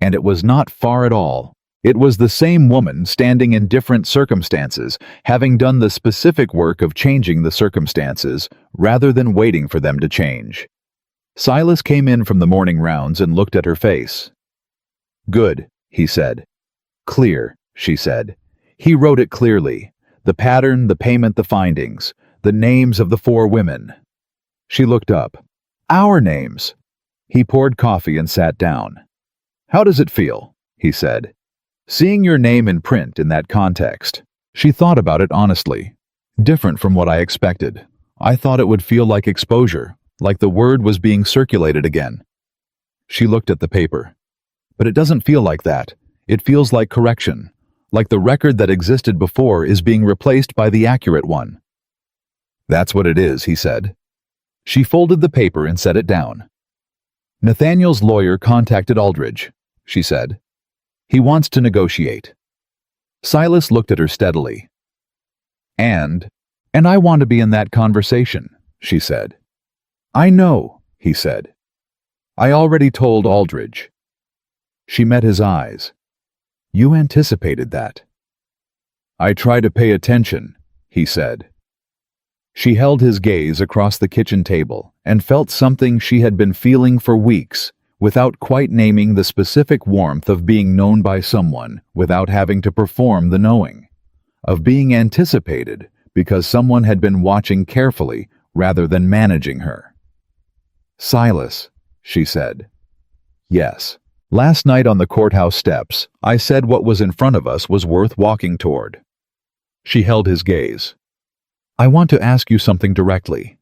And it was not far at all. It was the same woman standing in different circumstances, having done the specific work of changing the circumstances rather than waiting for them to change. Silas came in from the morning rounds and looked at her face. Good, he said. Clear, she said. He wrote it clearly. The pattern, the payment, the findings, the names of the 4 women. She looked up. Our names. He poured coffee and sat down. How does it feel? He said. Seeing your name in print in that context. She thought about it honestly. Different from what I expected. I thought it would feel like exposure, like the word was being circulated again. She looked at the paper. But it doesn't feel like that. It feels like correction, like the record that existed before is being replaced by the accurate one. That's what it is, he said. She folded the paper and set it down. Nathaniel's lawyer contacted Aldridge, she said. He wants to negotiate. Silas looked at her steadily. And I want to be in that conversation, she said. I know, he said. I already told Aldridge. She met his eyes. You anticipated that. I try to pay attention, he said. She held his gaze across the kitchen table and felt something she had been feeling for weeks, without quite naming the specific warmth of being known by someone without having to perform the knowing, of being anticipated because someone had been watching carefully rather than managing her. Silas, she said. Yes. Last night on the courthouse steps, I said what was in front of us was worth walking toward. She held his gaze. I want to ask you something directly.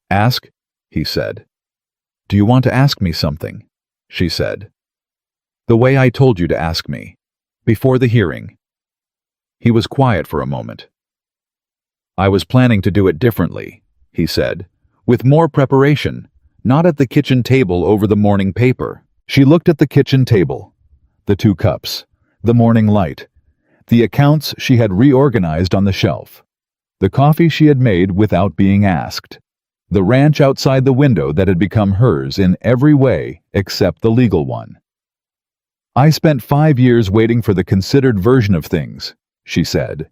Ask, he said. Do you want to ask me something? She said. The way I told you to ask me. Before the hearing. He was quiet for a moment. I was planning to do it differently, he said, with more preparation, not at the kitchen table over the morning paper. She looked at the kitchen table, the 2 cups, the morning light, the accounts she had reorganized on the shelf, the coffee she had made without being asked, the ranch outside the window that had become hers in every way except the legal one. I spent 5 years waiting for the considered version of things, she said.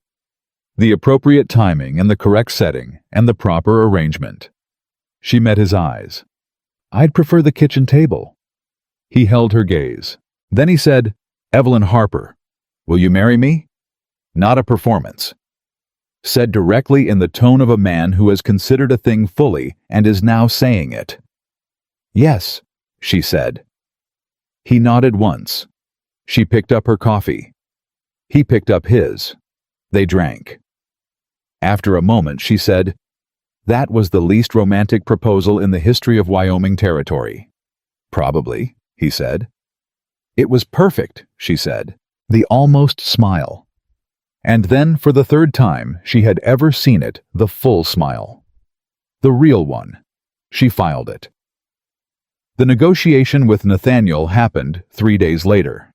The appropriate timing and the correct setting and the proper arrangement. She met his eyes. I'd prefer the kitchen table. He held her gaze. Then he said, Evelyn Harper, will you marry me? Not a performance. Said directly in the tone of a man who has considered a thing fully and is now saying it. Yes, she said. He nodded once. She picked up her coffee. He picked up his. They drank. After a moment, she said, That was the least romantic proposal in the history of Wyoming Territory. Probably, he said. It was perfect, she said, the almost smile. And then, for the 3rd time she had ever seen it, the full smile. The real one. She filed it. The negotiation with Nathaniel happened 3 days later.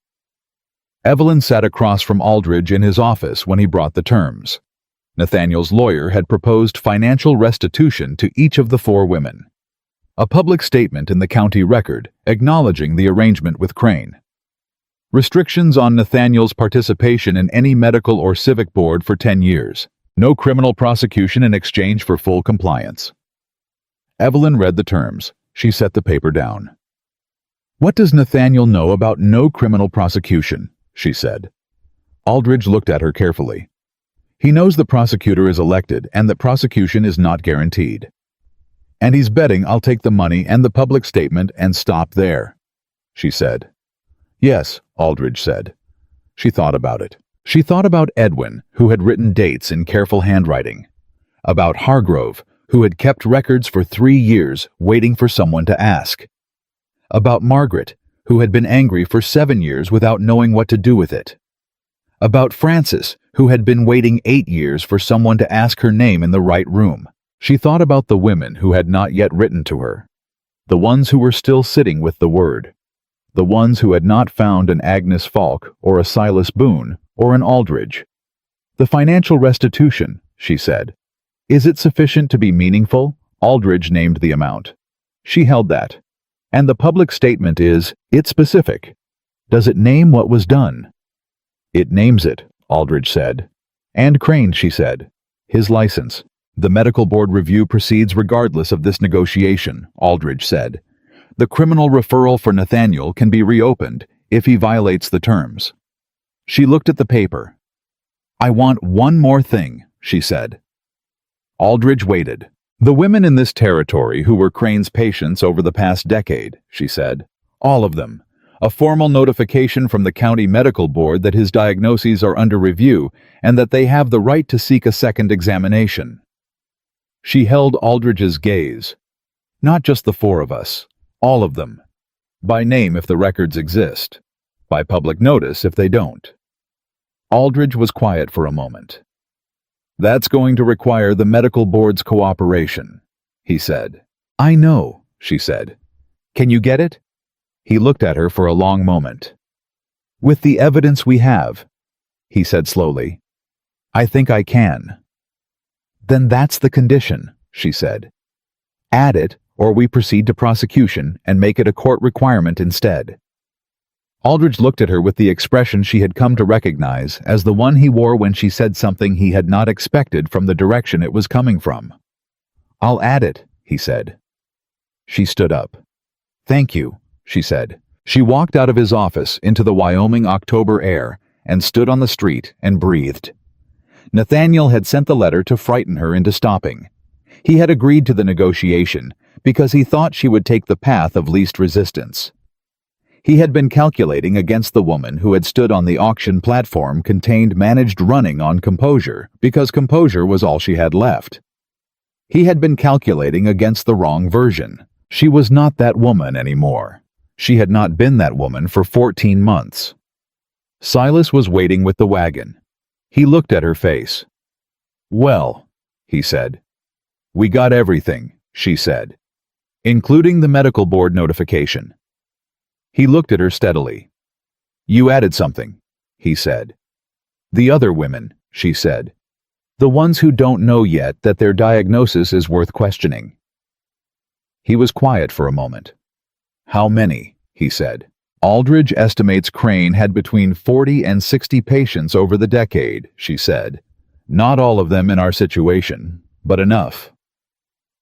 Evelyn sat across from Aldridge in his office when he brought the terms. Nathaniel's lawyer had proposed financial restitution to each of the 4 women. A public statement in the county record acknowledging the arrangement with Crane. Restrictions on Nathaniel's participation in any medical or civic board for 10 years. No criminal prosecution in exchange for full compliance. Evelyn read the terms. She set the paper down. What does Nathaniel know about no criminal prosecution? She said. Aldridge looked at her carefully. He knows the prosecutor is elected and that prosecution is not guaranteed. And he's betting I'll take the money and the public statement and stop there, she said. Yes, Aldridge said. She thought about it. She thought about Edwin, who had written dates in careful handwriting. About Hargrove, who had kept records for 3 years waiting for someone to ask. About Margaret, who had been angry for 7 years without knowing what to do with it. About Frances, who had been waiting 8 years for someone to ask her name in the right room. She thought about the women who had not yet written to her. The ones who were still sitting with the word. The ones who had not found an Agnes Falk or a Silas Boone or an Aldridge. The financial restitution, she said. Is it sufficient to be meaningful? Aldridge named the amount. She held that. And the public statement is, it's specific. Does it name what was done? It names it, Aldridge said. And Crane, she said. His license. The medical board review proceeds regardless of this negotiation, Aldridge said. The criminal referral for Nathaniel can be reopened if he violates the terms. She looked at the paper. I want one more thing, she said. Aldridge waited. The women in this territory who were Crane's patients over the past decade, she said. All of them. A formal notification from the county medical board that his diagnoses are under review and that they have the right to seek a second examination. She held Aldridge's gaze. Not just the 4 of us. All of them. By name if the records exist. By public notice if they don't. Aldridge was quiet for a moment. That's going to require the medical board's cooperation, he said. I know, she said. Can you get it? He looked at her for a long moment. With the evidence we have, he said slowly, I think I can. Then that's the condition, she said. Add it, or we proceed to prosecution and make it a court requirement instead. Aldridge looked at her with the expression she had come to recognize as the one he wore when she said something he had not expected from the direction it was coming from. I'll add it, he said. She stood up. Thank you, she said. She walked out of his office into the Wyoming October air and stood on the street and breathed. Nathaniel had sent the letter to frighten her into stopping. He had agreed to the negotiation because he thought she would take the path of least resistance. He had been calculating against the woman who had stood on the auction platform contained managed running on composure, because composure was all she had left. He had been calculating against the wrong version. She was not that woman anymore. She had not been that woman for 14 months. Silas was waiting with the wagon. He looked at her face. "Well," he said. "We got everything," she said, "including the medical board notification." He looked at her steadily. "You added something," he said. "The other women," she said. "The ones who don't know yet that their diagnosis is worth questioning." He was quiet for a moment. "How many?" he said. "Aldridge estimates Crane had between 40 and 60 patients over the decade," she said. "Not all of them in our situation, but enough."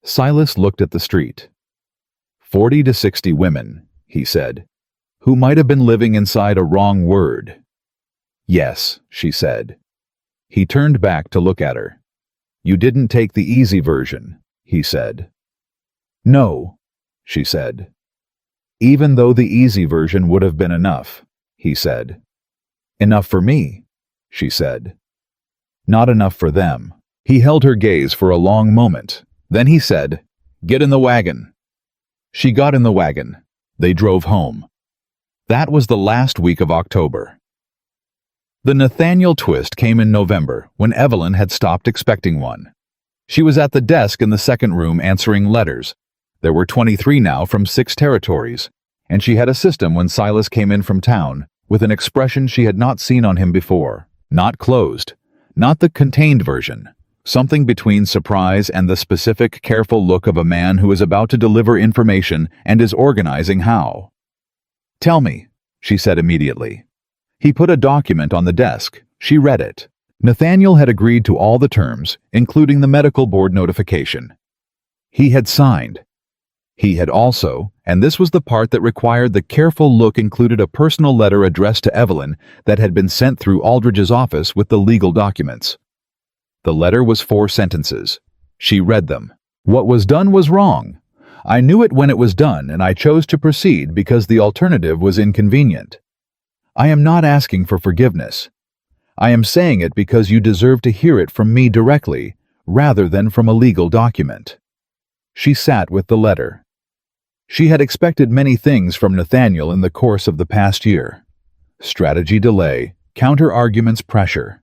Silas looked at the street. 40 to 60 women, he said, who might have been living inside a wrong word. "Yes," she said. He turned back to look at her. "You didn't take the easy version," he said. "No," she said. "Even though the easy version would have been enough," he said. "Enough for me," she said. "Not enough for them." He held her gaze for a long moment. Then he said, "Get in the wagon." She got in the wagon. They drove home. That was the last week of October. The Nathaniel twist came in November, when Evelyn had stopped expecting one. She was at the desk in the second room answering letters. There were 23 now from 6 territories, and she had a system when Silas came in from town, with an expression she had not seen on him before. Not closed, not the contained version, something between surprise and the specific, careful look of a man who is about to deliver information and is organizing how. "Tell me," she said immediately. He put a document on the desk. She read it. Nathaniel had agreed to all the terms, including the medical board notification. He had signed. He had also, and this was the part that required the careful look, included a personal letter addressed to Evelyn that had been sent through Aldridge's office with the legal documents. The letter was 4 sentences. She read them. "What was done was wrong. I knew it when it was done, and I chose to proceed because the alternative was inconvenient. I am not asking for forgiveness. I am saying it because you deserve to hear it from me directly, rather than from a legal document." She sat with the letter. She had expected many things from Nathaniel in the course of the past year. Strategy delay, counter-arguments pressure.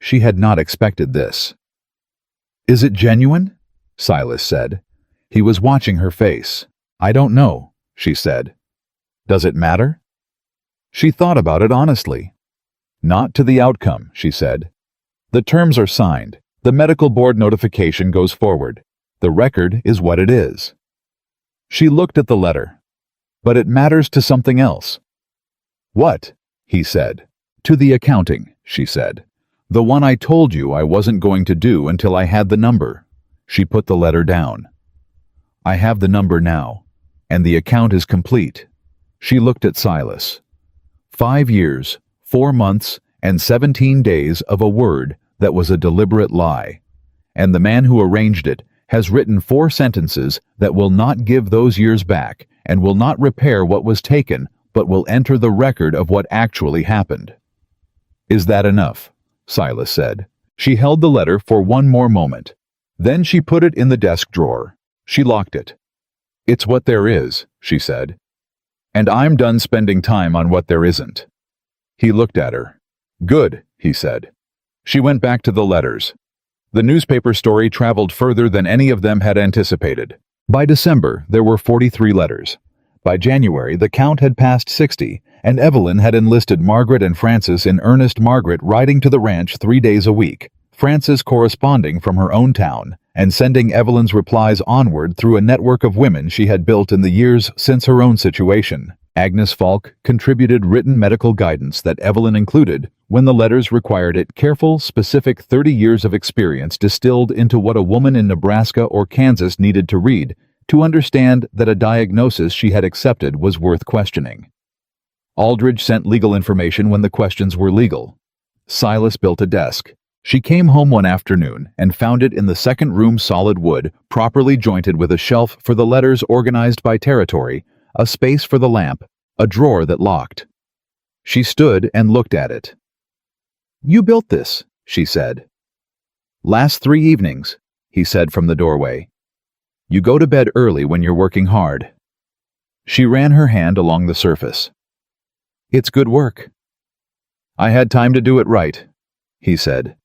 She had not expected this. "Is it genuine?" Silas said. He was watching her face. "I don't know," she said. "Does it matter?" She thought about it honestly. "Not to the outcome," she said. "The terms are signed. The medical board notification goes forward. The record is what it is." She looked at the letter. "But it matters to something else." "What?" he said. "To the accounting," she said. "The one I told you I wasn't going to do until I had the number." She put the letter down. "I have the number now, and the account is complete." She looked at Silas. 5 years, 4 months, and 17 days of a word that was a deliberate lie. And the man who arranged it has written 4 sentences that will not give those years back and will not repair what was taken, but will enter the record of what actually happened. "Is that enough?" Silas said. She held the letter for one more moment. Then she put it in the desk drawer. She locked it. "It's what there is," she said. "And I'm done spending time on what there isn't." He looked at her. "Good," he said. She went back to the letters. The newspaper story traveled further than any of them had anticipated. By December, there were 43 letters. By January, the count had passed 60, and Evelyn had enlisted Margaret and Frances in earnest, Margaret riding to the ranch 3 days a week, Frances corresponding from her own town, and sending Evelyn's replies onward through a network of women she had built in the years since her own situation. Agnes Falk contributed written medical guidance that Evelyn included when the letters required it, careful, specific 30 years of experience distilled into what a woman in Nebraska or Kansas needed to read to understand that a diagnosis she had accepted was worth questioning. Aldridge sent legal information when the questions were legal. Silas built a desk. She came home one afternoon and found it in the second room, solid wood, properly jointed with a shelf for the letters organized by territory, a space for the lamp, a drawer that locked. She stood and looked at it. "You built this," she said. "Last 3 evenings," he said from the doorway. "You go to bed early when you're working hard." She ran her hand along the surface. "It's good work." "I had time to do it right," he said.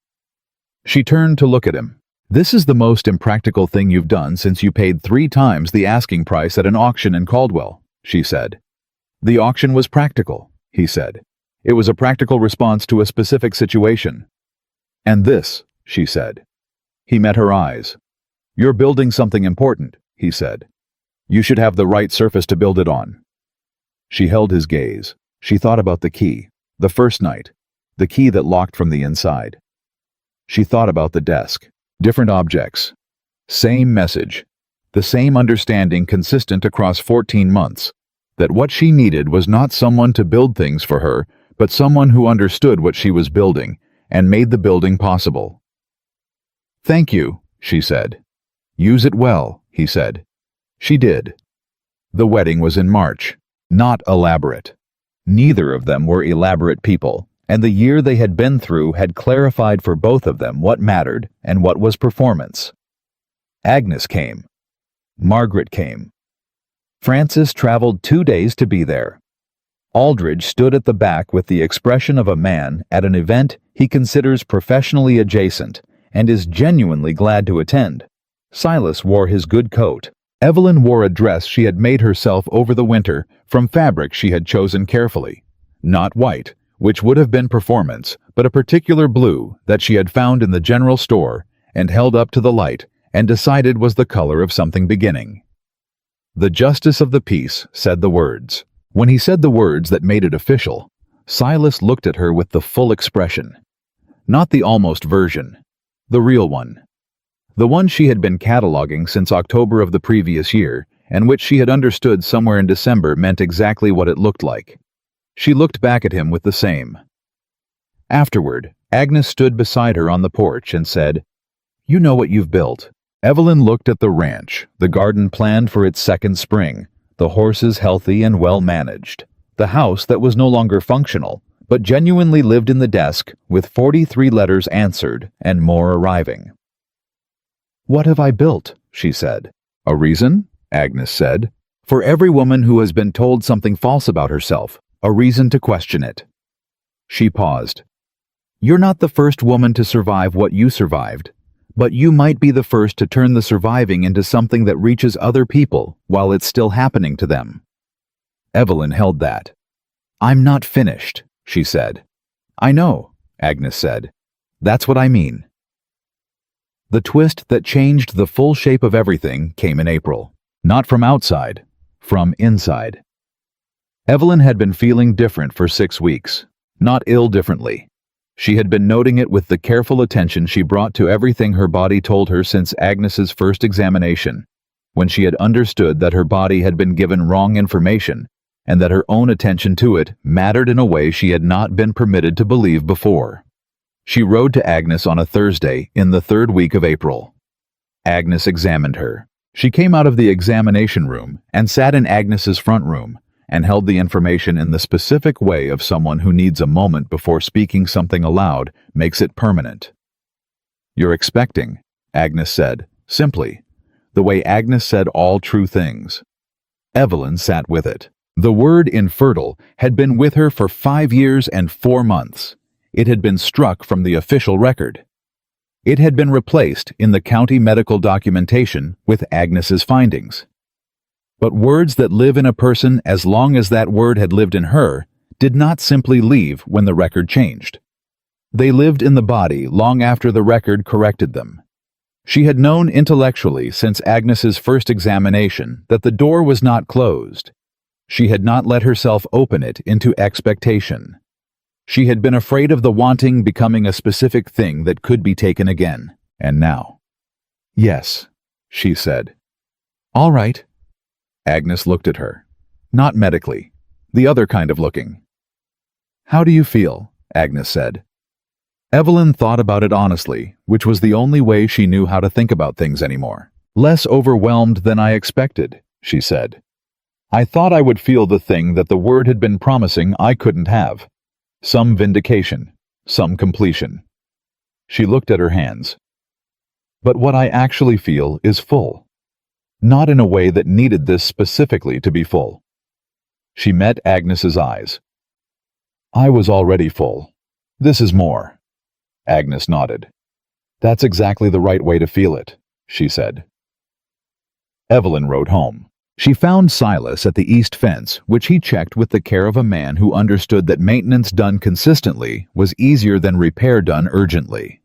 She turned to look at him. "This is the most impractical thing you've done since you paid 3 times the asking price at an auction in Caldwell," she said. "The auction was practical," he said. "It was a practical response to a specific situation." "And this," she said. He met her eyes. "You're building something important," he said. "You should have the right surface to build it on." She held his gaze. She thought about the key, the first night, the key that locked from the inside. She thought about the desk, different objects, same message, the same understanding consistent across 14 months, that what she needed was not someone to build things for her, but someone who understood what she was building and made the building possible. "Thank you," she said. "Use it well," he said. She did. The wedding was in March, not elaborate. Neither of them were elaborate people, and the year they had been through had clarified for both of them what mattered and what was performance. Agnes came. Margaret came. Francis traveled 2 days to be there. Aldridge stood at the back with the expression of a man at an event he considers professionally adjacent and is genuinely glad to attend. Silas wore his good coat. Evelyn wore a dress she had made herself over the winter from fabric she had chosen carefully. Not white, which would have been performance, but a particular blue that she had found in the general store and held up to the light and decided was the color of something beginning. The justice of the peace said the words. When he said the words that made it official, Silas looked at her with the full expression. Not the almost version, the real one. The one she had been cataloging since October of the previous year, and which she had understood somewhere in December meant exactly what it looked like. She looked back at him with the same. Afterward, Agnes stood beside her on the porch and said, "You know what you've built." Evelyn looked at the ranch, the garden planned for its second spring, the horses healthy and well managed, the house that was no longer functional, but genuinely lived in the desk with 43 letters answered and more arriving. "What have I built?" she said. "A reason?" Agnes said. "For every woman who has been told something false about herself, a reason to question it." She paused. "You're not the first woman to survive what you survived, but you might be the first to turn the surviving into something that reaches other people while it's still happening to them." Evelyn held that. "I'm not finished," she said. "I know," Agnes said. "That's what I mean." The twist that changed the full shape of everything came in April. Not from outside, from inside. Evelyn had been feeling different for 6 weeks, not ill differently. She had been noting it with the careful attention she brought to everything her body told her since Agnes's first examination, when she had understood that her body had been given wrong information and that her own attention to it mattered in a way she had not been permitted to believe before. She rode to Agnes on a Thursday in the 3rd week of April. Agnes examined her. She came out of the examination room and sat in Agnes's front room and held the information in the specific way of someone who needs a moment before speaking something aloud makes it permanent. "You're expecting," Agnes said, simply, the way Agnes said all true things. Evelyn sat with it. The word infertile had been with her for 5 years and 4 months. It had been struck from the official record. It had been replaced in the county medical documentation with Agnes's findings. But words that live in a person as long as that word had lived in her did not simply leave when the record changed. They lived in the body long after the record corrected them. She had known intellectually since Agnes's first examination that the door was not closed. She had not let herself open it into expectation. She had been afraid of the wanting becoming a specific thing that could be taken again. And now, "Yes," she said. "All right." Agnes looked at her. Not medically. The other kind of looking. "How do you feel?" Agnes said. Evelyn thought about it honestly, which was the only way she knew how to think about things anymore. "Less overwhelmed than I expected," she said. I thought I would feel the thing that the word had been promising I couldn't have. Some vindication, some completion. She looked at her hands. But what I actually feel is full. Not in a way that needed this specifically to be full. She met Agnes's eyes. I was already full. This is more. Agnes nodded. That's exactly the right way to feel it, she said. Evelyn rode home. She found Silas at the east fence, which he checked with the care of a man who understood that maintenance done consistently was easier than repair done urgently.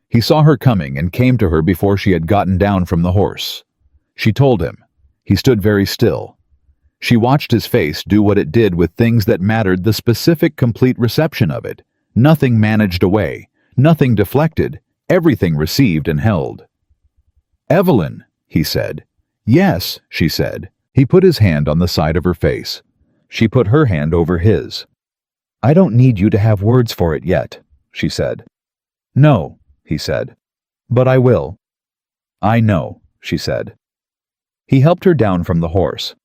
He saw her coming and came to her before she had gotten down from the horse. She told him. He stood very still. She watched his face do what it did with things that mattered, the specific, complete reception of it. Nothing managed away, nothing deflected, everything received and held. Evelyn, he said. Yes, she said. He put his hand on the side of her face. She put her hand over his. I don't need you to have words for it yet, she said. No, he said. But I will. I know, she said. He helped her down from the horse.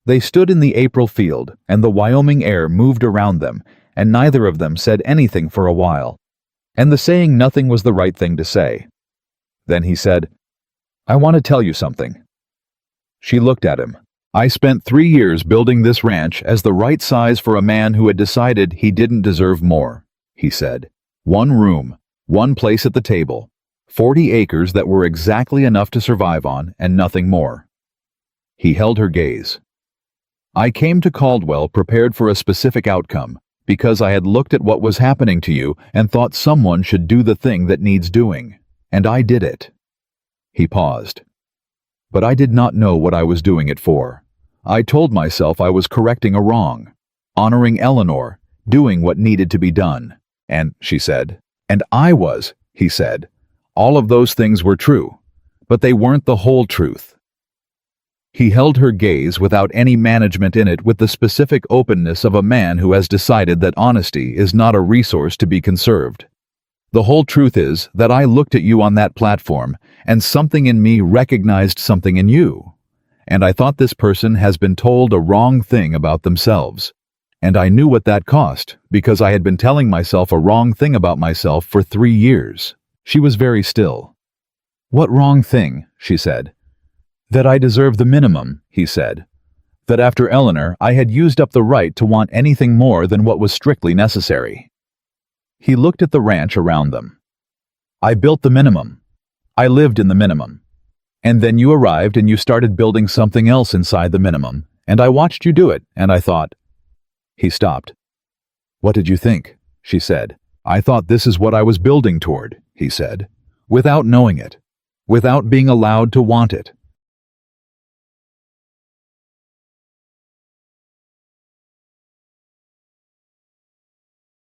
They stood in the April field, and the Wyoming air moved around them, and neither of them said anything for a while. And the saying nothing was the right thing to say. Then he said, I want to tell you something. She looked at him. I spent 3 years building this ranch as the right size for a man who had decided he didn't deserve more, he said. 1 room, 1 place at the table, 40 acres that were exactly enough to survive on and nothing more. He held her gaze. I came to Caldwell prepared for a specific outcome, because I had looked at what was happening to you and thought someone should do the thing that needs doing, and I did it. He paused. But I did not know what I was doing it for. I told myself I was correcting a wrong, honoring Eleanor, doing what needed to be done. And, she said, and I was, he said. All of those things were true, but they weren't the whole truth. He held her gaze without any management in it, with the specific openness of a man who has decided that honesty is not a resource to be conserved. The whole truth is that I looked at you on that platform, and something in me recognized something in you. And I thought this person has been told a wrong thing about themselves. And I knew what that cost, because I had been telling myself a wrong thing about myself for 3 years. She was very still. What wrong thing? She said. That I deserve the minimum, he said. That after Eleanor, I had used up the right to want anything more than what was strictly necessary. He looked at the ranch around them. I built the minimum. I lived in the minimum. And then you arrived and you started building something else inside the minimum, and I watched you do it, and I thought... He stopped. What did you think? She said. I thought this is what I was building toward, he said, without knowing it, without being allowed to want it.